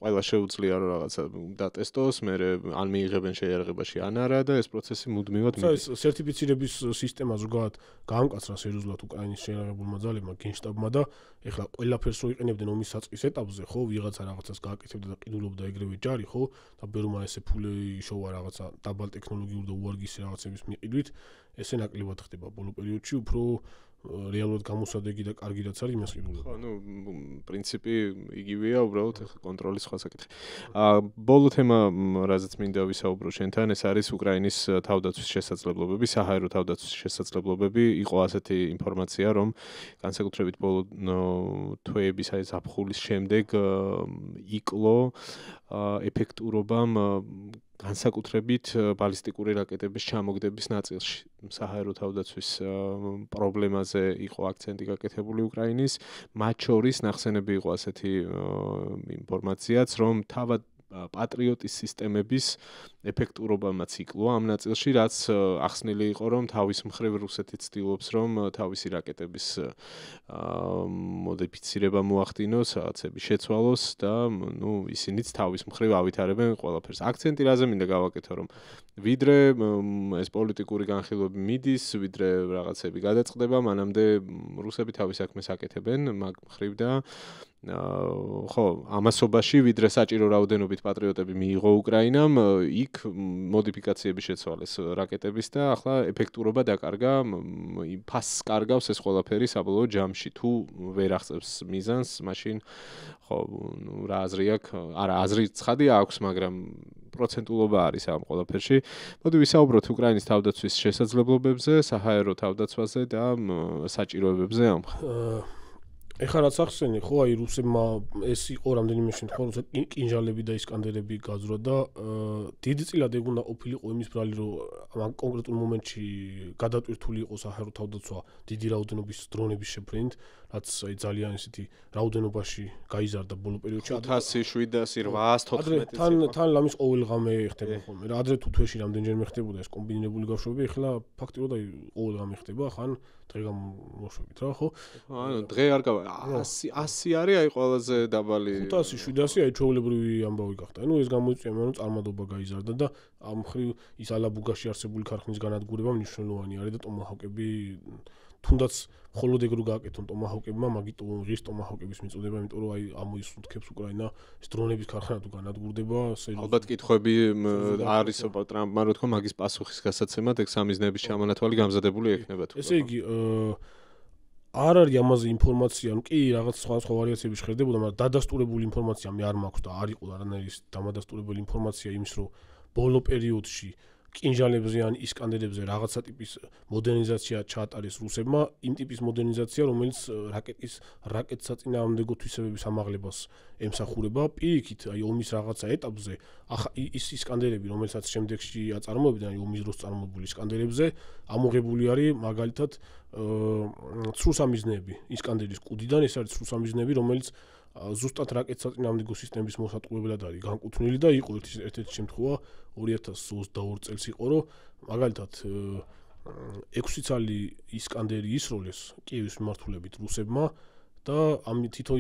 ყველა შეუძლია რომ რაღაცა დატესტოს, მე ან მიიღებენ შეიარაღებაში ან არა და ეს პროცესი მუდმივად მიდის. სერტიფიცირების სისტემა ზოგადად გაამკაცრა სერიოზულად უკრაინის შეიარაღებულმა ძალებმა, გენშტაბმა და ეხლა ყველაფერს რო იყენებდნენ ომის საწყის ეტაპზე, ხო, ვიღაცა რაღაცას გააკეთებდა და ყიდულობდა ეგრევე ჯარი, ხო, და ბევრმა ესე ფული იშოვა რაღაცა დაბალ ტექნოლოგიურ და უარგისი რაღაცების მიყიდვით, ესე ნაკლებად ხდება ბოლო პერიოდში, უფრო რეალურად გამოსადეგი და კარგი რაც არის იმას ყიდულობ. ხო, პრინციპი იგივეა, უბრალოდ კონტროლის სხვა საკითხი. ბოლო თემა, რაზეც მინდა ვისაუბრო შენთან, ეს არის უკრაინის თავდაცვის შესაძლებლობები, საჰაერო თავდაცვის შესაძლებლობები. იყო ასეთი ინფორმაცია, რომ განსაკუთრებით ბოლო თვეების აი ზაფხულის შემდეგ იკლო ეფექტურობამ განსაკუთრებით ბალისტიკური რაკეტების ჩამოგდების ნაწილში. საჰაერო თავდაცვის პრობლემაზე იყო აქცენტი გაკეთებული უკრაინის. მათ შორის ნახსენები იყო ასეთი ინფორმაციაც, რომ თავად პატრიოტის სისტემების ეფექტურობამაც იკლო ამ ნაწილში, რაც ახსნილი იყო, რომ თავის მხრივ რუსეთი ცდილობს, რომ თავისი რაკეტების მოდიფიცირება მოახდინოს, რაღაცები შეცვალოს და ისინიც თავის მხრივ ავითარებენ ყველაფერს. აქცენტი რაზე მინდა გავაკეთო, რომ ვიდრე ეს პოლიტიკური განხილვები მიდის, ვიდრე რაღაცები გადაწყდება, მანამდე რუსები თავის საქმეს აკეთებენ მაგ მხრივ და ხო, ამასობაში ვიდრე საჭირო რაოდენობით პატრიოტები მიიღო უკრაინამ, იქ მოდიფიკაციები შეცვალეს რაკეტების და ახლა ეფექტურობა დაკარგა, ფასს კარგავს ეს ყველაფერი საბოლოო ჯამში. თუ ვერ აღწევს მიზანს, მაშინ ხო, რა აზრი აქვს? არა, აზრი ცხადია აქვს, მაგრამ პროცენტულობა არის ამ ყველაფერში. მოდი ვისაუბროთ უკრაინის თავდაცვის შესაძლებლობებზე, საჰაერო თავდაცვაზე და საჭიროებებზე ამ. ეხლა რაც ახსენე, ხო, აი რუსებმა ეს იყო რამდენიმე შემთხვევაში, როცა კინჟალები და ისკანდერები გაძვრა და დიდწილად ეგ უნდა ყოფილიყო იმის ბრალი, რომ ამ კონკრეტულ მომენტში გადატვირთული იყო საჰაერო თავდაცვა დიდი რაოდენობის დრონების შეფრენით, რაც აი ძალიან ისეთი რაოდენობაში გაიზარდა ბოლო პერიოდში. 500, 700, 814. თან ლამის ყოველღამე ხდება ხოლმე. რა ადრე თუ თვეში რამდენჯერმე ხდებოდა ეს კომბინირებული ბავშვები, ეხლა ფაქტიურად აი ყოველღამე ხდება, ხან დღეგამ მოშვებით რა, ხო? ანუ დღე არ გავა 100 არის აი ყველაზე დაბალი 500 700 აი ჩვეულებრივი ამბავი გახდა. ანუ ეს გამოიწვია მე რომ წარმადობა გაიზარდა და ამ მხრივ ის ალაბუგაში არსებული ქარხნის განადგურება მნიშვნელოვანი არის და ტომაჰავკები თუნდაც მხოლოდ ეგ რო გააკეთონ ტომაჰავკებმა, მაგიტო ღირს ტომაჰავკების მიწოდება, იმიტომ რომ აი ამოისუნთქებს უკრაინა ეს დრონების ქარხანა თუ განადგურდება, ალბათ კითხვები არის ტრამპმა რო თქვა მაგის პასუხის გასაცემად, ეგ სამიზნეების ჩამონათვალი გამზადებული ექნება თუ. ესე იგი არ არის ამაზე ინფორმაცია, ну კი რაღაც სხვა ვარიაციები შეხერდებოდა, მაგრამ დადასტურებული ინფორმაცია მე არ მაქვს და არ იყო არანაირი დამადასტურებელი ინფორმაცია იმის, რომ ბოლო პერიოდში კინჟალებზე ან ისკანდერებზე რაღაცა ტიპის მოდერნიზაცია ჩაატარეს რუსებმა, იმ ტიპის მოდერნიზაცია, რომელიც რაკეტსაწინააღმდეგო თვისებების ამაღლებას ემსახურება. პირიქით, აი ომის რაღაცა ეტაპზე, ის ისკანდერები, რომელსაც შემდეგში აწარმოებდნენ, აი ომის დროს წარმოებული ისკანდერებზე, ამოღებული არის მაგალითად ცრუსამიზნეები ისკანდერის კუდიდან, ეს არის ცრუსამიზნეები, რომელიც ზუსტად რაკეტსაწინააღმდეგო სისტემის მოსატყუებლად არის განკუთვნილი და იყო ერთ-ერთი შემთხვევა 2022 წელს იყო, რომ მაგალითად 6 ცალი ისკანდერი ისროლეს კიევის მიმართულებით რუსებმა და ამ თითო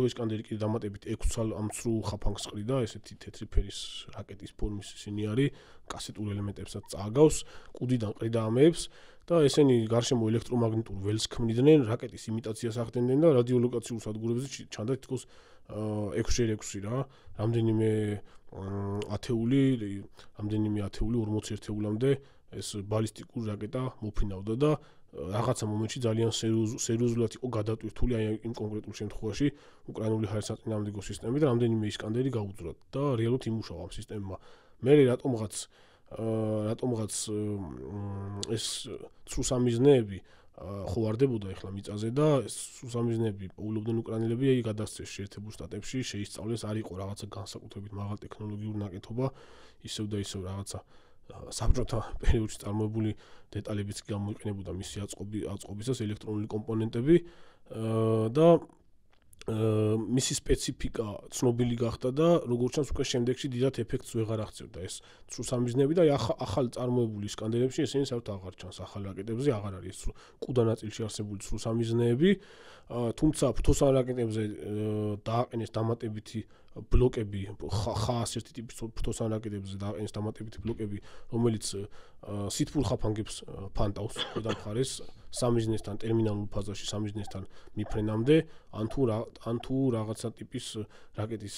ისკანდერი კიდე დამატებით 6 ცალ ამ ცრუ ხაფანგს ყრიდა, ესეთი თეთრი ფერის რაკეტის ფორმის ისინი არის, კასეტურ ელემენტებსაც წააგავს, კუდიდან ყრიდა ამეებს და ესენი გარშემო ელექტრომაგნიტურ ველს ქმნიდნენ, რაკეტის იმიტაციას ახდენდნენ და რადიოლოკაციურ სადგურებზე ჩანდა თითქოს 6x6 რა, რამდენიმე ათეული 40 ერთეულამდე ეს ბალისტიკური რაკეტა მოფრინავდა და რაღაცა მომენტში ძალიან სერიოზულად იყო გადატვირთული აი იმ კონკრეტულ შემთხვევაში უკრაინული ჰაერსაწინააღმდეგო სისტემები და რამდენიმე ისკანდერი გაუძვრათ და რეალურად იმუშავა ამ სისტემმა. მე რატომღაც ეს ცრუსამიზნეები ხო ვარდებოდა ეხლა მიწაზე და ეს ცრუსამიზნეები პოულობდნენ უკრაინელები გადასცეს შეერთებულ შტატებში, შეისწავლეს, არ იყო რაღაცა განსაკუთრებით მაღალ ტექნოლოგიური ნაკეთობა, ისევ და ისევ რაღაცა საბჭოთა პერიოდში წარმოებული დეტალებიც გამოიყენებოდა მისი აწყობისას ელექტრონული კომპონენტები და მისი სპეციფიკა ცნობილი გახდა და როგორც ჩანს უკვე შემდეგში დიდად ეფექტს ვეღარ აღწევდა ეს ცრუსამიზნეები და ახალ წარმოებული ისკანდერებში ესენი საერთოდ აღარ ჩანს, ახალ რაკეტებზე აღარ არის ეს კუდა ნაწილში არსებული ცრუსამიზნეები, თუმცა ფთოსან რაკეტებზე დააყენეს დამატებითი ბლოკები, ხას ერთი ტიპის ფთოსან რაკეტებზე დააყენეს დამატებითი ბლოკები, რომელიც სითბურ ხაფანგებს ფანტავს და მხარეს სამიზნესთან ტერმინალურ ფაზაში სამიზნესთან მიფრენამდე, ან თუ რაღაცა ტიპის რაკეტის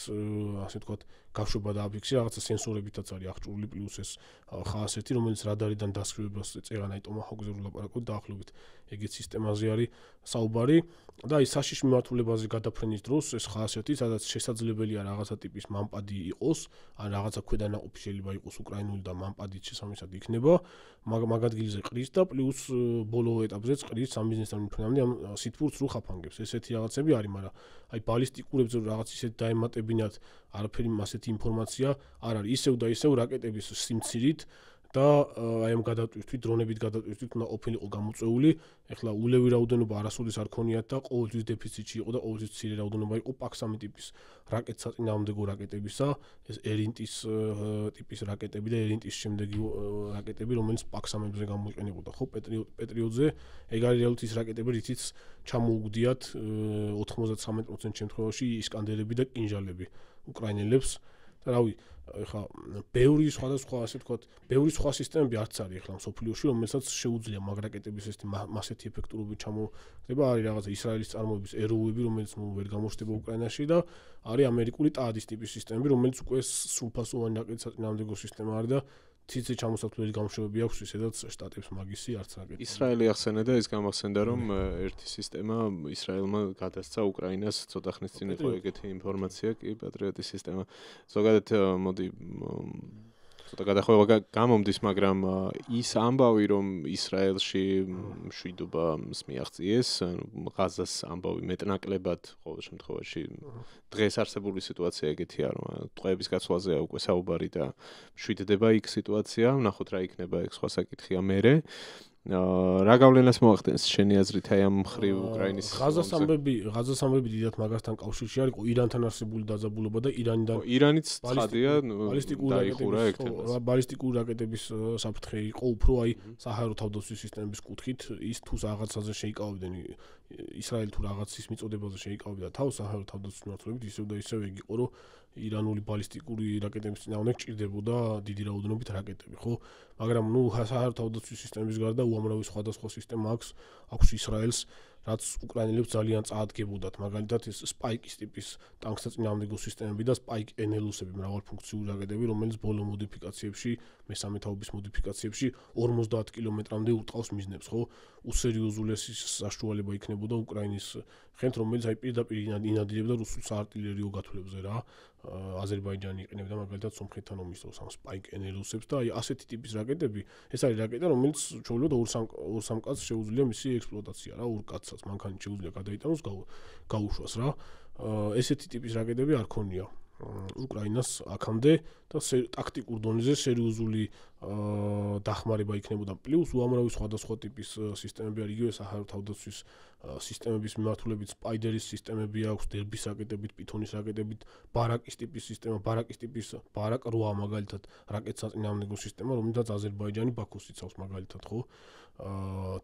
ასე ვთქვათ გავშვება დააფიქსირა, რაღაცა სენსორებითაც არის აღჭურვილი, პლუს ეს ხ101, რომელიც რადარიდან დასხივებას წერანაი ტომაჰოკზე ვლაპარაკობთ, დაახლოებით ეგეთ სისტემაზე არის საუბარი და აი საშიში მიმართულებაზე გადაფრენის დროს ეს ხ101, სადაც შესაძლებელია რაღაცა ტიპის მამპადი იყოს, ან რაღაცა ქვედანაყოფი შეიძლება იყოს უკრაინული და მამპადით შესაბამისად იქნება, მაგ ადგილზე ყრის და პლუს ბოლო ეტაპზეც ყრის სამიზნესთან მიფრინავდი ამ სითბურთს რო ხაფანგებს. ესეთი რაღაცები არის, მაგრამ აი ბალისტიკურებზე რაღაც ისეთ დაემატებინათ, არაფერი ასეთი ინფორმაცია არ არის. ისევ და ისევ რაკეტების სიმცირით და აი ამ გადატვირთვით, დრონებით გადატვირთვით უნდა ყოფილიყო გამოწვეული. ეხლა ულევი რაოდენობა არასოდეს არ ქონიათ და ყოველთვის დეფიციტში იყო და ყოველთვის მცირე რაოდენობა იყო პაკ-3 ტიპის რაკეტსაწინააღმდეგო რაკეტებისა, ეს ერინტის ტიპის რაკეტები და ერინტის შემდეგი რაკეტები, რომელიც პაკ-3-ებზე გამოიყენებოდა, ხო, პეტრიოტზე. ეგ არის რეალურად ის რაკეტები, რითიც ჩამოუგდიათ 99% შემთხვევაში ისკანდერები და კინჟალები უკრაინელებს. და რავი, ეხლა ბევრი სხვადასხვა ასე ვთქვათ, ბევრი სხვა სისტემები არც არის ეხლა მსოფლიოში, რომელსაც შეუძლია მაგ რაკეტების ასეთი ეფექტურობით ჩამოხდება, არის რაღაცა ისრაელის წარმოების ეროუები, რომელიც ვერ გამოჩნდება უკრაინაში და არის ამერიკული ტადის ტიპის სისტემები, რომელიც უკვე სრულფასოვანი რაკეტის საწინააღმდეგო სისტემა არის და ციცე ჩამოსათვლელი გამშვებები აქვს, ისედაც შტატებს მაგისი არც რაკეტი. ისრაელი ახსენე და ის გამახსენდა, რომ ერთი სისტემა ისრაელმა გადასცა უკრაინას, ცოტა ხნის წინ იყო ეგეთი ინფორმაცია, კი, პატრიოტის სისტემა. ზოგადად მოდი ცოტა გადახვევა გამომდის, მაგრამ ის ამბავი, რომ ისრაელში მშვიდობას მიაღწიეს, ღაზას ამბავი მეტნაკლებად ყოველ შემთხვევაში დღეს არსებული სიტუაცია ეგეთია, რომ ტყვეების გაცვლაზეა უკვე საუბარი და მშვიდდება იქ სიტუაცია, ვნახოთ რა იქნება ეგ სხვა საკითხია მერე. რა გავლენას მოახდენს შენი აზრით აი ამ მხრივ უკრაინის ღაზას ამბები დიდათ მაგასთან კავშირში არის, ირანთან არსებული დაძაბულობა და ირანიც ცხადია, ბალისტიკური რაკეტების საფრთხე იყო უფრო აი საჰაერო თავდაცვის სისტემების კუთხით, ის თუ რაღაცაზე შეიკავებდნენ ისრაელი თუ რაღაცის მიწოდებაზე შეიკავებდა თავს საჰაერო თავდაცვის მიმართულებით, ისევ და ისევ ეგ იყო, რომ ირანული ბალისტიკური რაკეტების წინააღმდეგ ჭირდებოდა დიდი რაოდენობით რაკეტები, ხო? მაგრამ ნუ საჰაერო თავდაცვის სისტემის გარდა უამრავი სხვადასხვა სისტემა აქვს ისრაელს, რაც უკრაინელებს ძალიან წაადგებოდათ, მაგალითად ეს სპაიკის ტიპის ტანკთა წინააღმდეგო სისტემები და სპაიკ NL-ები, მრავალფუნქციური რაკეტები, რომელიც ბოლო მოდიფიკაციებში, მესამე თაობის მოდიფიკაციებში 50 კილომეტრამდე ურტყავს მიზნებს, ხო? უსერიოზულესი საშუალება იქნებოდა უკრაინის ხენთ, რომელიც აი პირდაპირ ინადირებდა რუსულ საარტილერიო გათვლებზე რა. აზერბაიჯანი იყენებდა მაგალითად სომხეთთან ომის დროს ამ სპაიკ NL-ებს და აი ასეთი ტიპის რაკეტები, ეს არის რაკეტა, რომელიც ჩვეულებრივ 2-3 კაცს შეუძლია მისი ექსპლუატაცია რა, 2 კაცსაც მანქანით შეუძლია გადაიტანოს, გაუშვას რა. ესეთი ტიპის რაკეტები არ ქონია უკრაინას აქამდე და ტაქტიკურ დონეზე სერიოზული დახმარება იქნებოდა. პლუს უამრავი სხვადასხვა ტიპის სისტემები არის, იგივე საჰაერო თავდაცვის სისტემების მიმართულებით სპაიდერის სისტემები აქვს, დერბის რაკეტებით, პითონის რაკეტებით, ბარაკის ტიპის სისტემა, ბარაკის ტიპის ბარაკ 8 მაგალითად რაკეტის საწინააღმდეგო სისტემა, რომელსაც აზერბაიჯანი ბაქოს იცავს მაგალითად, ხო?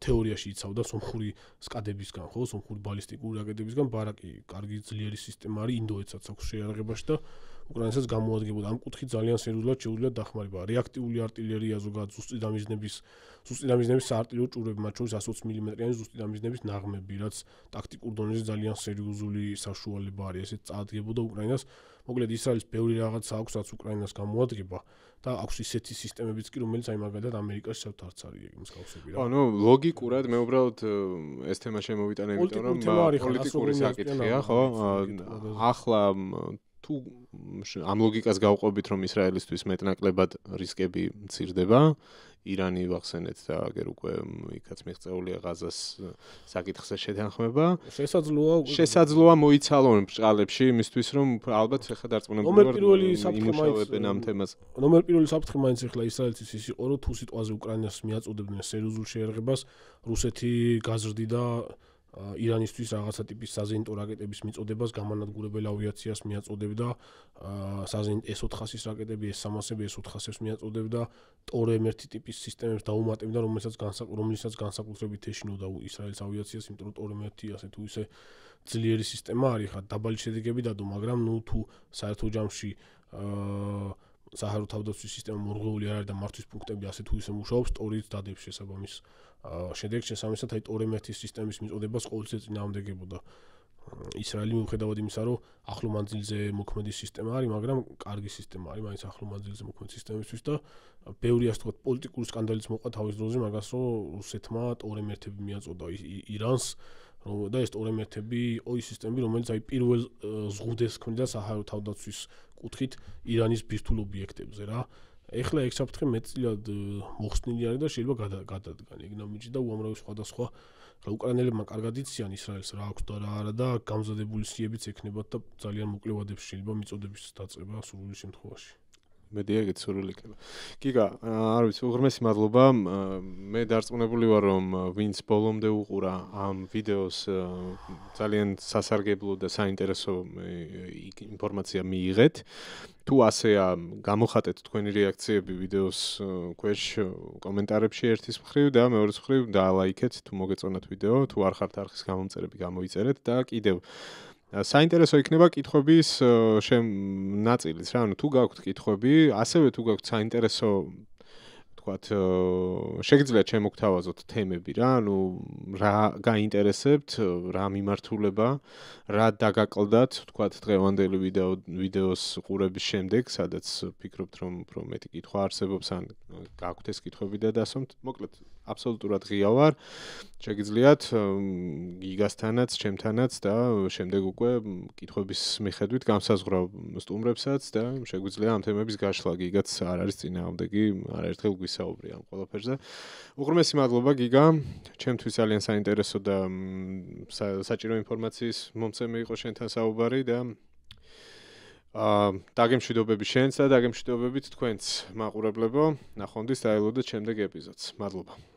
თეორიაში იცავდა სომხური სკადებისგან, ხო, სომხური ბალისტიკური რაკეტებისგან, ბარაკი კარგი ძლიერი სისტემა არის, ინდოეთსაც აქვს შეიარაღებაში და უკრაინასაც გამოადგებოდა. ამ კუთხით ძალიან სერიოზულად შეუძლია დახმარება. რეაქტიული არტილერია ზოგადად ზუსტი დამიზნების საარტილერიო ჭურვები, მათ შორის 120 მმ-იანი ზუსტი დამიზნების ნაღმები, რაც ტაქტიკურ დონეზე ძალიან სერიოზული საშუალება არის. ესეც წაადგებოდა უკრაინას. მოკლედ ისრაელის ბევრი რაღაცა აქვს, რაც უკრაინას გამოადგება და აქვს ისეთი სისტემებიც კი, რომელიც აი მაგალითად ამერიკაში საერთოდ არც არის ეგ მსგავსები რა. ანუ ლოგიკურად მე უბრალოდ ეს თემა შემოვიტანე, იმიტომ რომ პოლიტიკური საკითხია, ხო? ახლა თუ ამ ლოგიკას გავყვებით, რომ ისრაელისთვის მეტნაკლებად რისკები მცირდება, ირანი ვახსენეთ და აგერ უკვე იქაც მიღწეულია ღაზას საკითხზე შეთანხმება. შესაძლოა მოიცალონ ბრჭყალებში იმისთვის, რომ ალბათ ახლა დარწმუნებული იმუშავებენ ამ თემას. ნომერ პირველი საფრთხე მაინც ახლა ისრაელთვის ის იყო, რომ თუ სიტყვაზე უკრაინას მიაწოდებდნენ სერიოზულ შეერღებას, რუსეთი გაზრდიდა ირანისთვის რაღაცა ტიპის საზენიტო რაკეტების მიწოდებას, გამანადგურებელ ავიაციას მიაწოდებდა, საზენიტ S-400-ის რაკეტები, S-300-ები, S-400-ებს მიაწოდებდა, ტორ-1 ტიპის სისტემებს დაუმატებდა, რომელსაც განსაკუთრებით ეშინოდა ისრაელის ავიაციას, იმიტომ რომ ტორ-1 ასე თუ ისე ძლიერი სისტემა არის, ხა დაბალი შედეგები დადო, მაგრამ ნუ თუ საერთო ჯამში საჰაერო თავდაცვის სისტემა მორღვეული არ არის და მართვის პუნქტები ასე თუ ისე მუშაობს, ტორიც დადებს შესაბამის შედეგს, შესაბამისად აი ტორ-1 სისტემის მიწოდებას ყოველთვის წინააღმდეგებოდა. ისრაელი მიუხედავად იმისა, რომ ახლო მანძილზე მოქმედი სისტემა არის, მაგრამ კარგი სისტემა არის, მაინც ახლო მანძილზე მოქმედი სისტემისთვის და ბევრი ასე ვთქვათ პოლიტიკური სკანდალიც მოყვა თავის დროზე მაგას, რომ რუსეთმა ტორემ ერთები მიაწოდა ირანს, და ეს ტორემ ერთები იყო ის სისტემები, რომელიც აი პირველ ზღუდეს ქმნიდა საჰაერო თავდაცვის კუთხით ირანის ბირთვულ ობიექტებზე რა. ეხლა ეგ საფრთხე მეტწილად მოხსნილი არის და შეიძლება გადადგან. ეგ ნამიჯი და უამრავი სხვადასხვა უკრაინელებმა კარგად იციან ისრაელს რა აქვს და რა არა და გამზადებული სიებიც ექნებათ და ძალიან მოკლე ვადებში შეიძლება მიწოდების დაწყება სრული შემთხვევაში. მედია ეგეც სრული იქნება. გიგა, არ ვიცი, უღრმესი მადლობა. მე დარწმუნებული ვარ, რომ ვინც ბოლომდე უყურა ამ ვიდეოს ძალიან სასარგებლო და საინტერესო ინფორმაცია მიიღეთ. თუ ასეა, გამოხატეთ თქვენი რეაქციები ვიდეოს ქვეშ კომენტარებში ერთის მხრივ და მეორეს მხრივ დალაიქეთ, თუ მოგეწონათ ვიდეო, თუ არ ხართ არხის გამომწერები, გამოიწერეთ და კიდევ საინტერესო იქნება კითხვების ნაწილიც რა, ანუ თუ გაქვთ კითხვები, ასევე თუ გაქვთ საინტერესო თქვათ შეგიძლიათ შემოგთავაზოთ თემები რა, ანუ რა გაინტერესებთ, რა მიმართულება, რა დაგაკლდათ, თქვათ დღევანდელი ვიდეოს ყურების შემდეგ, სადაც ფიქრობთ რომ უფრო მეტი კითხვა არსებობს, ან გაქვთ ეს კითხვები და დასვამთ, მოკლედ აბსოლუტურად ღია ვარ. შეგიძლიათ გიგასთანაც, ჩემთანაც და შემდეგ უკვე კითხვების მიხედვით გამსაზღვრავ სტუმრებსაც და შეგვიძლია ამ თემების გაშლა. გიგაც არ არის წინააღმდეგი, არაერთხელ გვისაუბრია ამ ყველაფერზე. უღრმესი მადლობა გიგა, ჩემთვის ძალიან საინტერესო და საჭირო ინფორმაციის მომცემი იყო შენთან საუბარი და დაგემშვიდობები შენს და დაგემშვიდობებით თქვენს მაყურებლებო. ნახვამდის დაელოდეთ შემდეგ ეპიზოდს. მადლობა.